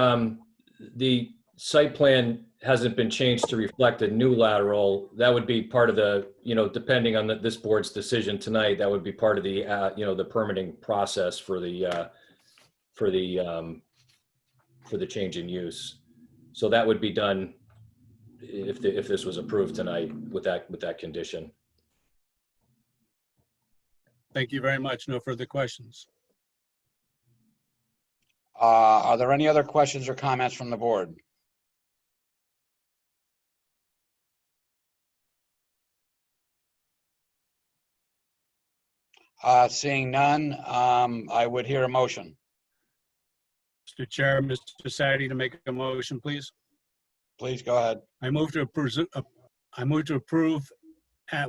Speaker 8: site plan hasn't been changed to reflect a new lateral. That would be part of the, depending on this board's decision tonight, that would be part of the, the permitting process for the change in use. So that would be done if this was approved tonight with that condition.
Speaker 3: Thank you very much. No further questions.
Speaker 1: Are there any other questions or comments from the board? Seeing none, I would hear a motion.
Speaker 3: Mr. Chair, Mr. Sadi, to make a motion, please.
Speaker 1: Please go ahead.
Speaker 3: I move to approve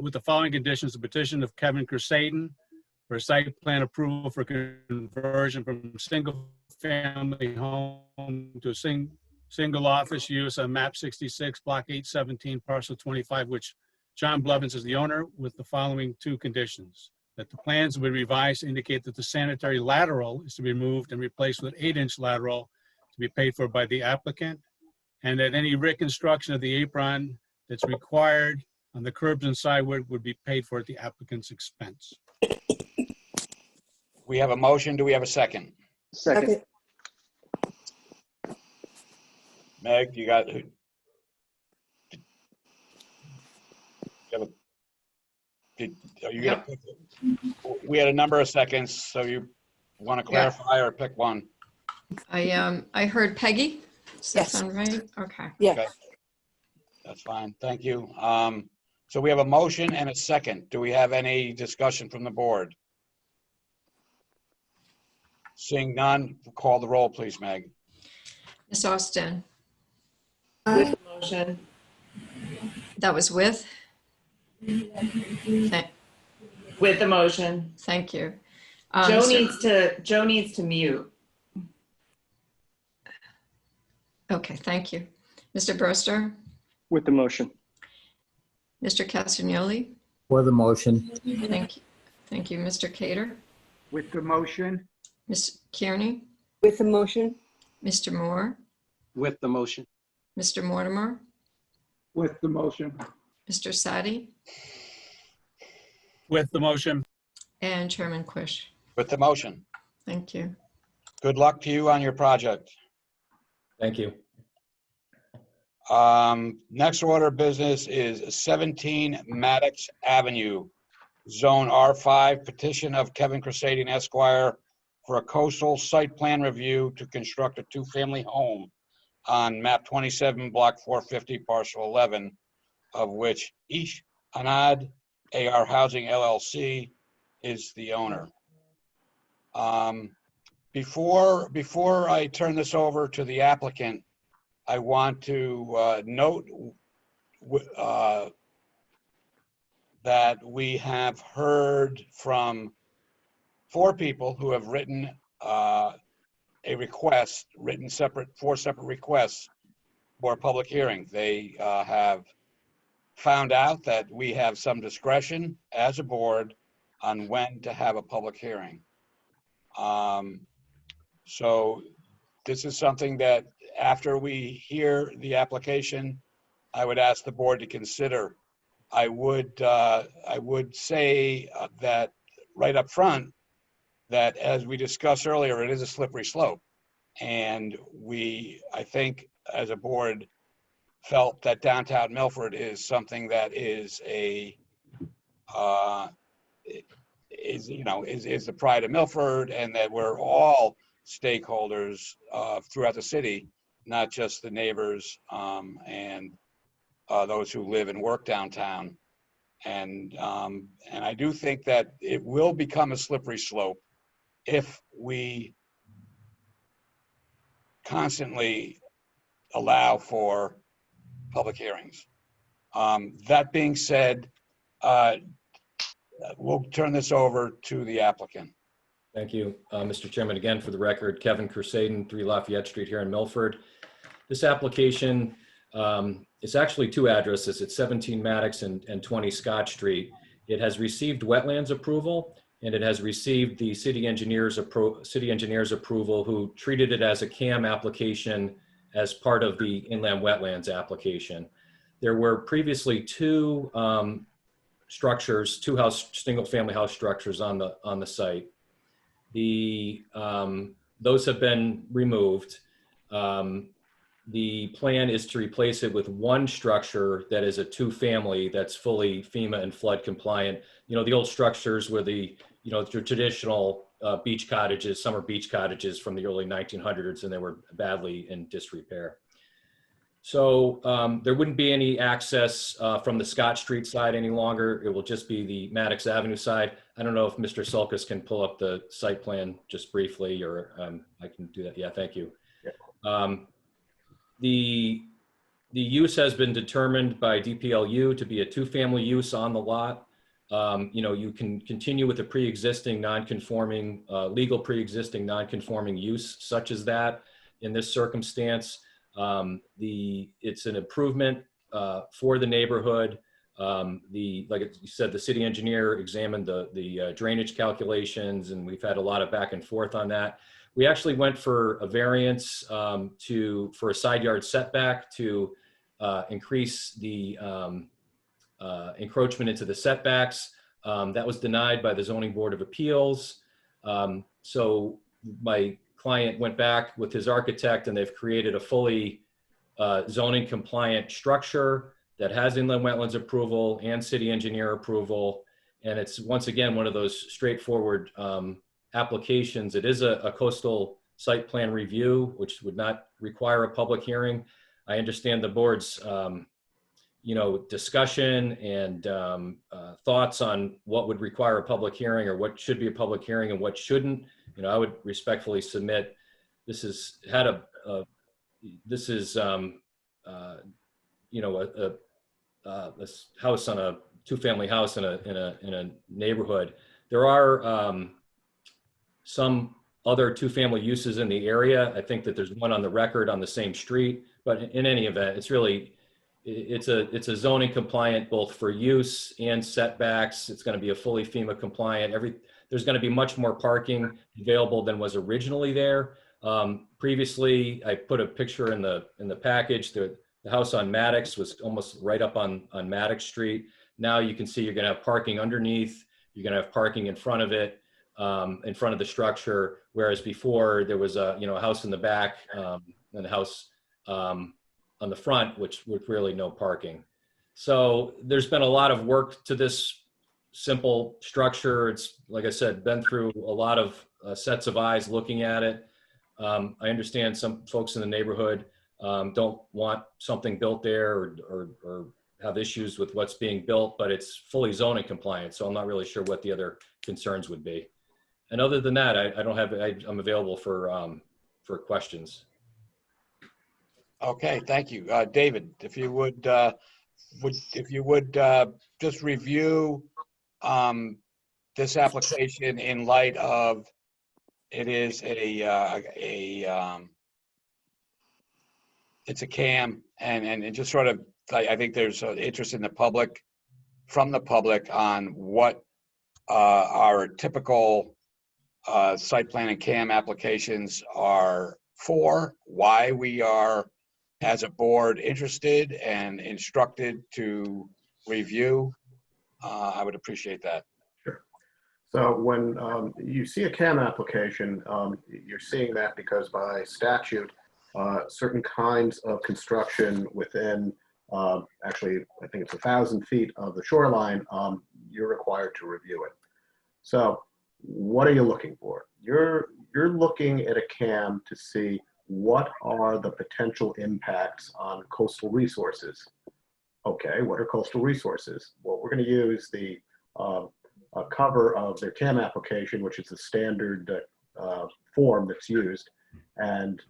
Speaker 3: with the following conditions: the petition of Kevin Crusaden for a site plan approval for conversion from single-family home to a single office use on map 66, block 817, parcel 25, which John Blevins is the owner, with the following 2 conditions: that the plans will be revised to indicate that the sanitary lateral is to be removed and replaced with an 8-inch lateral to be paid for by the applicant, and that any reconstruction of the apron that's required on the curbs and sidewalk would be paid for at the applicant's expense.
Speaker 1: We have a motion. Do we have a second?
Speaker 21: Second.
Speaker 1: Meg, you got, You have are you gonna pick, we had a number of seconds, so you want to clarify or pick one?
Speaker 4: I heard Peggy. Does that
Speaker 6: Yes.
Speaker 4: sound right? Okay.
Speaker 6: Yeah.
Speaker 1: Okay. That's fine. Thank you. So we have a motion and a second. Do we have any discussion from the board? Seeing none, call the roll, please, Meg.
Speaker 4: Ms. Austin,
Speaker 17: With the motion.
Speaker 4: that was with?
Speaker 17: With the motion.
Speaker 4: Thank you.
Speaker 17: Joe
Speaker 4: Mr.
Speaker 17: needs to mute.
Speaker 4: Okay, thank you. Mr. Brewster,
Speaker 21: With the motion.
Speaker 4: Mr. Castagnoli,
Speaker 5: For the motion.
Speaker 4: thank you. Thank you. Mr. Cater,
Speaker 22: With the motion.
Speaker 4: Ms. Kearney,
Speaker 6: With the motion.
Speaker 4: Mr. Moore,
Speaker 11: With the motion.
Speaker 4: Mr. Mortimer,
Speaker 22: With the motion.
Speaker 4: Mr. Sadi,
Speaker 3: With the motion.
Speaker 4: and Chairman Quish.
Speaker 1: With the motion.
Speaker 4: Thank you.
Speaker 1: Good luck to you on your project.
Speaker 8: Thank you.
Speaker 1: Next order of business is 17 Maddox Avenue, Zone R5, petition of Kevin Crusading Esquire for a coastal site plan review to construct a two-family home on map 27, block 450, parcel 11, of which Ish Anad AR Housing LLC is the owner. Before I turn this over to the applicant, I want to note that we have heard from 4 people who have written a request, four separate requests for a public hearing. They have found out that we have some discretion as a board on when to have a public hearing. So this is something that after we hear the application, I would ask the board to consider. I would say that right up front, that as we discussed earlier, it is a slippery slope. And I think as a board, felt that downtown Milford is something that is the pride of Milford, and that we're all stakeholders throughout the city, not just the neighbors and those who live and work downtown. And I do think that it will become a slippery slope if we constantly allow for public hearings. That being said, we'll turn this over to the applicant.
Speaker 8: Thank you, Mr. Chairman. Again, for the record, Kevin Crusading, 3 Lafayette Street here in Milford. This application, it's actually 2 addresses. It's 17 Maddox and 20 Scott Street. It has received wetlands approval, and it has received the city engineer's approval, who treated it as a CAM application as part of the inland wetlands application. There were previously 2 structures, 2 single-family house structures on the site. Those have been removed. The plan is to replace it with 1 structure that is a 2-family that's fully FEMA and flood compliant. You know, the old structures were the traditional beach cottages, summer beach cottages from the early 1900s, and they were badly in disrepair. So there wouldn't be any access from the Scott Street side any longer. It will just be the Maddox Avenue side. I don't know if Mr. Sulkus can pull up the site plan just briefly, or I can do that. Yeah, thank you. The use has been determined by DPLU to be a 2-family use on the lot. You can continue with a pre-existing non-conforming, legal pre-existing non-conforming use such as that in this circumstance. It's an improvement for the neighborhood. Like you said, the city engineer examined the drainage calculations, and we've had a lot of back and forth on that. We actually went for a variance for a side yard setback to increase the encroachment into the setbacks. That was denied by the Zoning Board of Appeals. So my client went back with his architect, and they've created a fully zoning compliant structure that has inland wetlands approval and city engineer approval. And it's, once again, one of those straightforward applications. It is a coastal site plan review, which would not require a public hearing. I understand the board's discussion and thoughts on what would require a public hearing or what should be a public hearing and what shouldn't. I would respectfully submit this has had this house on a two-family house in a neighborhood. There are some other two-family uses in the area. I think that there's one on the record on the same street, but in any event, it's a zoning compliant both for use and setbacks. It's going to be a fully FEMA compliant. There's going to be much more parking available than was originally there. Previously, I put a picture in the package. The house on Maddox was almost right up on Maddox Street. Now you can see you're going to have parking underneath. You're going to have parking in front of it, in front of the structure. Whereas before there was a house in the back and a house on the front, which with really no parking. So there's been a lot of work to this simple structure. It's, like I said, been through a lot of sets of eyes looking at it. I understand some folks in the neighborhood don't want something built there or have issues with what's being built, but it's fully zoning compliant. So I'm not really sure what the other concerns would be. And other than that, I'm available for questions.
Speaker 1: Okay, thank you. David, if you would just review this application in light of it is it's a CAM and just sort of, I think there's interest in from the public on what our typical site plan and CAM applications are for, why we are as a board interested and instructed to review. I would appreciate that.
Speaker 2: Sure. So when you see a CAM application, you're seeing that because by statute, certain kinds of construction within, actually, I think it's 1,000 feet of the shoreline, you're required to review it. So what are you looking for? You're looking at a CAM to see what are the potential impacts on coastal resources. Okay, what are coastal resources? Well, we're going to use the cover of their CAM application, which is the standard form that's used. And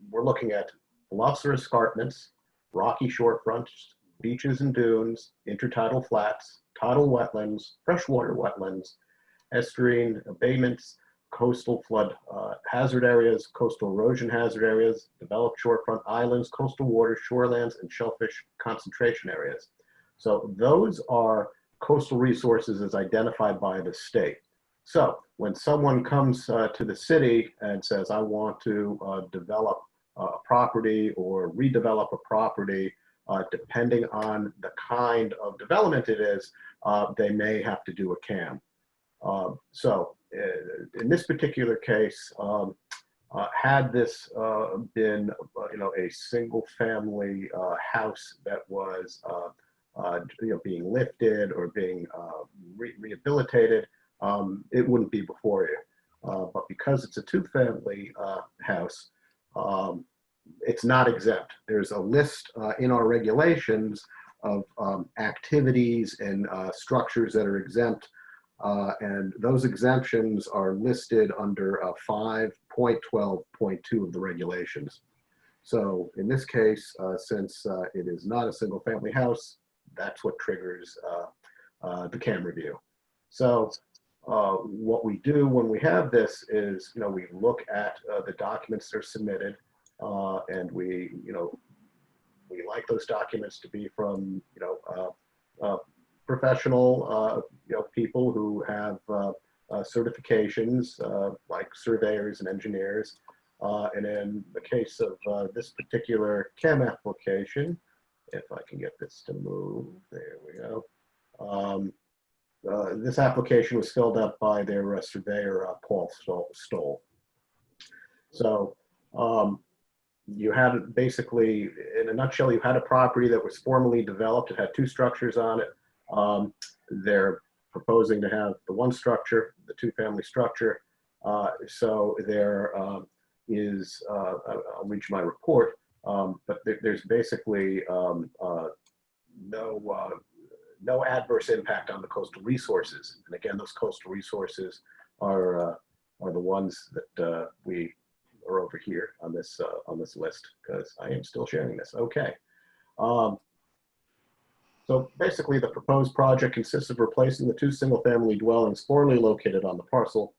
Speaker 2: we're looking at bluffs or escarpments, rocky shorefronts, beaches and dunes, intertidal flats, tidal wetlands, freshwater wetlands, estuarine abatements, coastal flood hazard areas, coastal erosion hazard areas, developed shorefront islands, coastal waters, shorelands, and shellfish concentration areas. So those are coastal resources as identified by the state. So when someone comes to the city and says, I want to develop a property or redevelop a property, depending on the kind of development it is, they may have to do a CAM. So in this particular case, had this been a single family house that was being lifted or being rehabilitated, it wouldn't be before you. But because it's a two-family house, it's not exempt. There's a list in our regulations of activities and structures that are exempt. And those exemptions are listed under 5.12.2 of the regulations. So in this case, since it is not a single family house, that's what triggers the CAM review. So what we do when we have this is, we look at the documents that are submitted, and we like those documents to be from, professional, people who have certifications like surveyors and engineers. And in the case of this particular CAM application, if I can get this to move, there we go. This application was filled out by their surveyor, Paul Stoll. So you had basically, in a nutshell, you had a property that was formally developed. It had two structures on it. They're proposing to have the one structure, the two-family structure. So there is, I'll read you my report, but there's basically no adverse impact on the coastal resources. And again, those coastal resources are the ones that we are over here on this list, because I am still sharing this. Okay. So basically, the proposed project consists of replacing the two single-family dwellings formerly located on the parcel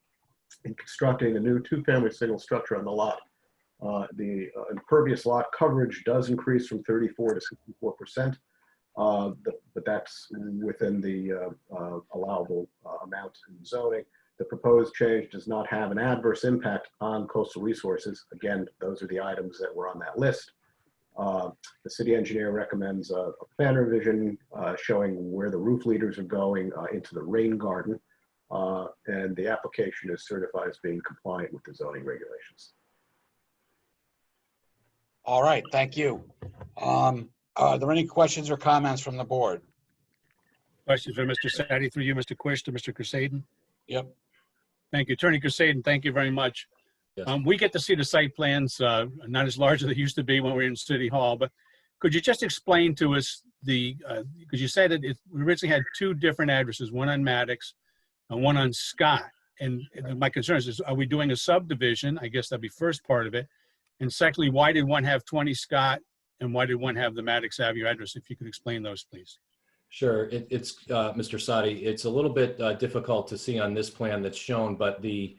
Speaker 2: and constructing a new two-family single structure on the lot. The impervious lot coverage does increase from 34 to 64%, but that's within the allowable amount in zoning. The proposed change does not have an adverse impact on coastal resources. Again, those are the items that were on that list. The city engineer recommends a plan revision showing where the roof leaders are going into the rain garden, and the application is certified as being compliant with the zoning regulations.
Speaker 1: All right, thank you. Are there any questions or comments from the board?
Speaker 3: Questions for Mr. Sadi through you, Mr. Quish, to Mr. Crusaden?
Speaker 1: Yep.
Speaker 3: Thank you. Attorney Crusaden, thank you very much.
Speaker 8: Yes.
Speaker 3: We get to see the site plans, not as large as they used to be when we were in City Hall, but could you just explain to us because you said that we originally had two different addresses, one on Maddox and one on Scott. And my concern is, are we doing a subdivision? I guess that'd be first part of it. And secondly, why did one have 20 Scott and why did one have the Maddox Avenue address? If you could explain those, please.
Speaker 8: Sure. It's Mr. Sadi. It's a little bit difficult to see on this plan that's shown, but the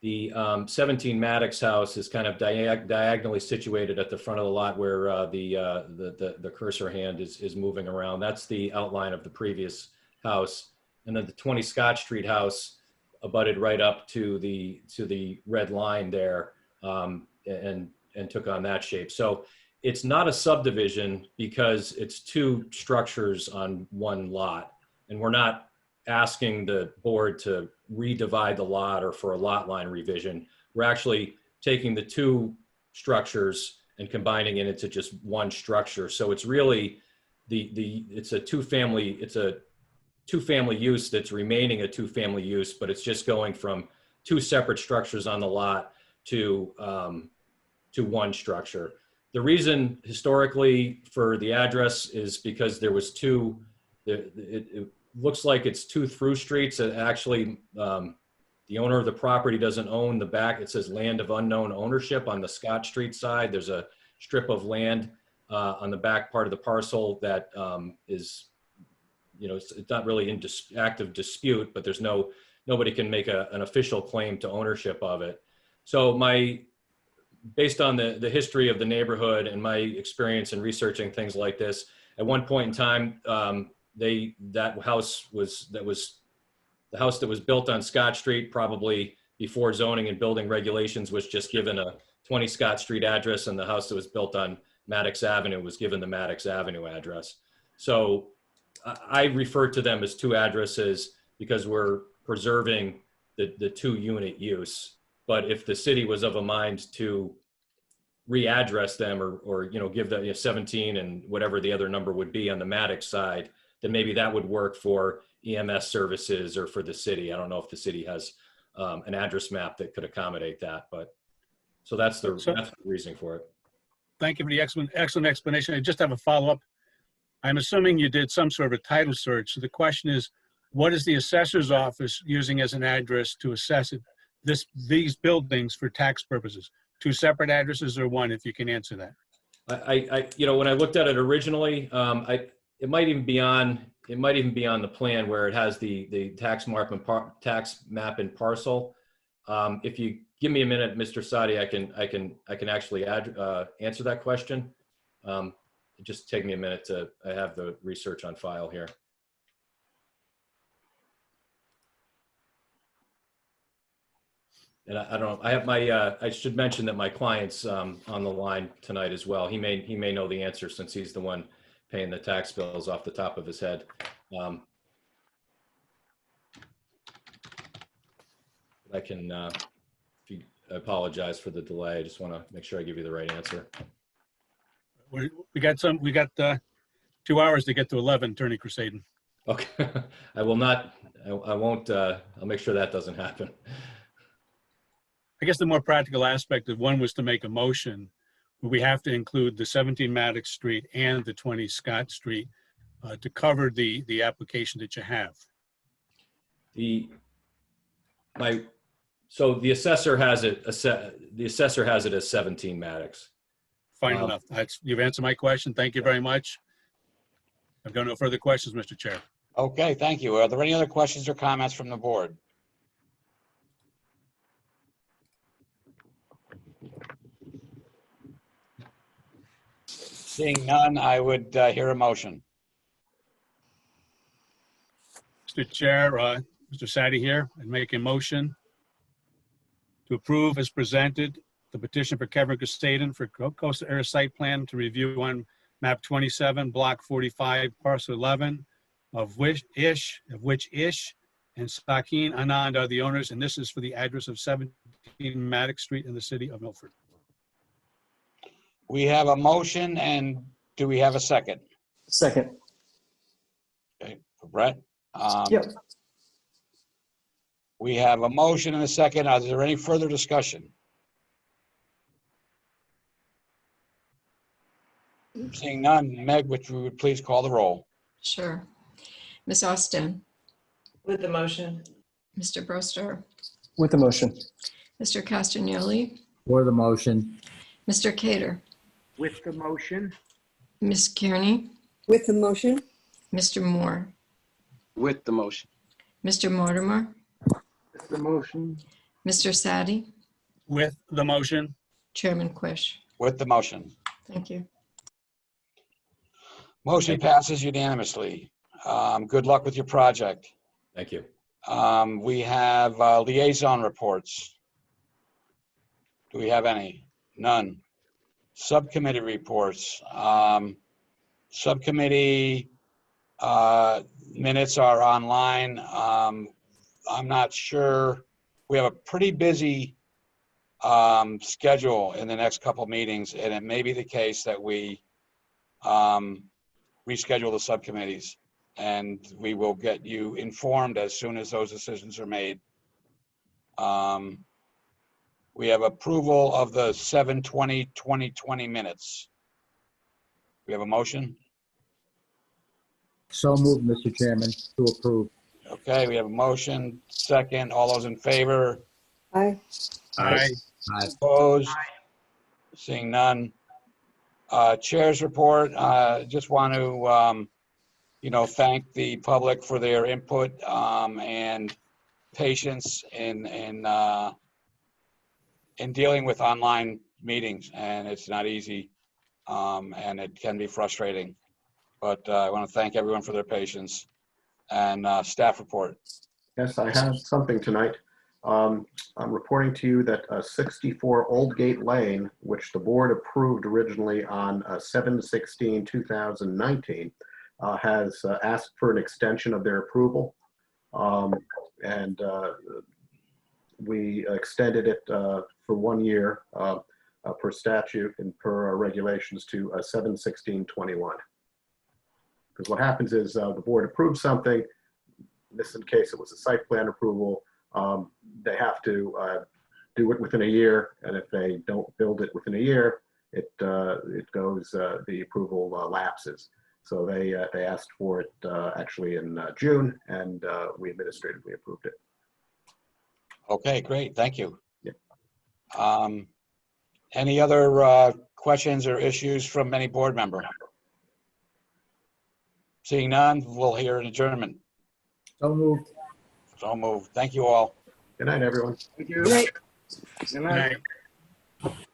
Speaker 8: 17 Maddox house is kind of diagonally situated at the front of the lot where the cursor hand is moving around. That's the outline of the previous house. And then the 20 Scott Street house abutted right up to the red line there and took on that shape. So it's not a subdivision because it's two structures on one lot. And we're not asking the board to redivide the lot or for a lot line revision. We're actually taking the two structures and combining it into just one structure. So it's really it's a two-family use that's remaining a two-family use, but it's just going from two separate structures on the lot to one structure. The reason historically for the address is because there was it looks like it's two through streets that actually the owner of the property doesn't own the back. It says land of unknown ownership on the Scott Street side. There's a strip of land on the back part of the parcel that is, it's not really in active dispute, but there's nobody can make an official claim to ownership of it. So based on the history of the neighborhood and my experience in researching things like this, at one point in time, the house that was built on Scott Street, probably before zoning and building regulations, was just given a 20 Scott Street address, and the house that was built on Maddox Avenue was given the Maddox Avenue address. So I refer to them as two addresses because we're preserving the two unit use. But if the city was of a mind to readdress them or give the 17 and whatever the other number would be on the Maddox side, then maybe that would work for EMS services or for the city. I don't know if the city has an address map that could accommodate that, but so that's the reasoning for it.
Speaker 3: Thank you for the excellent explanation. I just have a follow-up. I'm assuming you did some sort of a title search. So the question is, what is the assessor's office using as an address to assess these buildings for tax purposes? Two separate addresses or one, if you can answer that?
Speaker 8: When I looked at it originally, it might even be on the plan where it has the tax map and parcel. If you give me a minute, Mr. Sadi, I can actually answer that question. Just take me a minute I have the research on file here. And I don't know, I have I should mention that my client's on the line tonight as well. He may know the answer since he's the one paying the tax bills off the top of his head. I can, apologize for the delay. I just want to make sure I give you the right answer.
Speaker 3: We got 2 hours to get to 11, Attorney Crusaden.
Speaker 8: Okay. I will not, I won't, I'll make sure that doesn't happen.
Speaker 3: I guess the more practical aspect of one was to make a motion where we have to include the 17 Maddox Street and the 20 Scott Street to cover the application that you have.
Speaker 8: So the assessor has it, the assessor has it as 17 Maddox.
Speaker 3: Fine enough. You've answered my question. Thank you very much. I've got no further questions, Mr. Chair.
Speaker 1: Okay, thank you. Are there any other questions or comments from the board? Seeing none, I would hear a motion.
Speaker 3: Mr. Chair, Mr. Sadi here, I'd make a motion to approve as presented the petition for Kevin Crusaden for coastal area site plan to review on map 27, block 45, parcel 11, of which Ish and Sakin Anand are the owners, and this is for the address of 17 Maddox Street in the city of Milford.
Speaker 1: We have a motion, and do we have a second?
Speaker 21: Second.
Speaker 1: Okay, for Brett.
Speaker 21: Yep.
Speaker 1: We have a motion and a second. Is there any further discussion? Seeing none, Meg, would you please call the roll?
Speaker 4: Sure. Ms. Austin,
Speaker 10: With the motion.
Speaker 4: Mr. Brewster,
Speaker 21: With the motion.
Speaker 4: Mr. Castagnoli,
Speaker 5: For the motion.
Speaker 4: Mr. Cater,
Speaker 19: With the motion.
Speaker 4: Ms. Kearney,
Speaker 6: With the motion.
Speaker 4: Mr. Moore,
Speaker 11: With the motion.
Speaker 4: Mr. Mortimer,
Speaker 19: With the motion.
Speaker 4: Mr. Sadi,
Speaker 3: With the motion.
Speaker 4: Chairman Quish.
Speaker 1: With the motion.
Speaker 4: Thank you.
Speaker 1: Motion passes unanimously. Good luck with your project.
Speaker 8: Thank you.
Speaker 1: We have liaison reports. Do we have any? None. Subcommittee reports. Subcommittee minutes are online. I'm not sure. We have a pretty busy schedule in the next couple meetings, and it may be the case that we reschedule the subcommittees, and we will get you informed as soon as those decisions are made. We have approval of the 7/20/2020 minutes. We have a motion?
Speaker 5: So moved, Mr. Chairman, to approve.
Speaker 1: Okay, we have a motion, second. All those in favor?
Speaker 6: Aye.
Speaker 3: Aye.
Speaker 5: Aye.
Speaker 1: Opposed? Seeing none. Chair's report, just want to, thank the public for their input and patience in dealing with online meetings, and it's not easy, and it can be frustrating. But I want to thank everyone for their patience. And staff report.
Speaker 2: Yes, I have something tonight. I'm reporting to you that 64 Old Gate Lane, which the board approved originally on 7/16/2019, has asked for an extension of their approval. And we extended it for 1 year per statute and per our regulations to 7/16/21. Because what happens is the board approves something, in this case it was a site plan approval, they have to do it within a year, and if they don't build it within a year, it goes, the approval lapses. So they asked for it actually in June, and we administratively approved it.
Speaker 1: Okay, great, thank you.
Speaker 2: Yeah.
Speaker 1: Any other questions or issues from any board member? Seeing none, we'll hear an adjournment.
Speaker 5: So moved.
Speaker 1: So moved. Thank you all.
Speaker 2: Good night, everyone.
Speaker 19: Thank you.
Speaker 6: Right.
Speaker 19: Good night.
Speaker 3: Aye.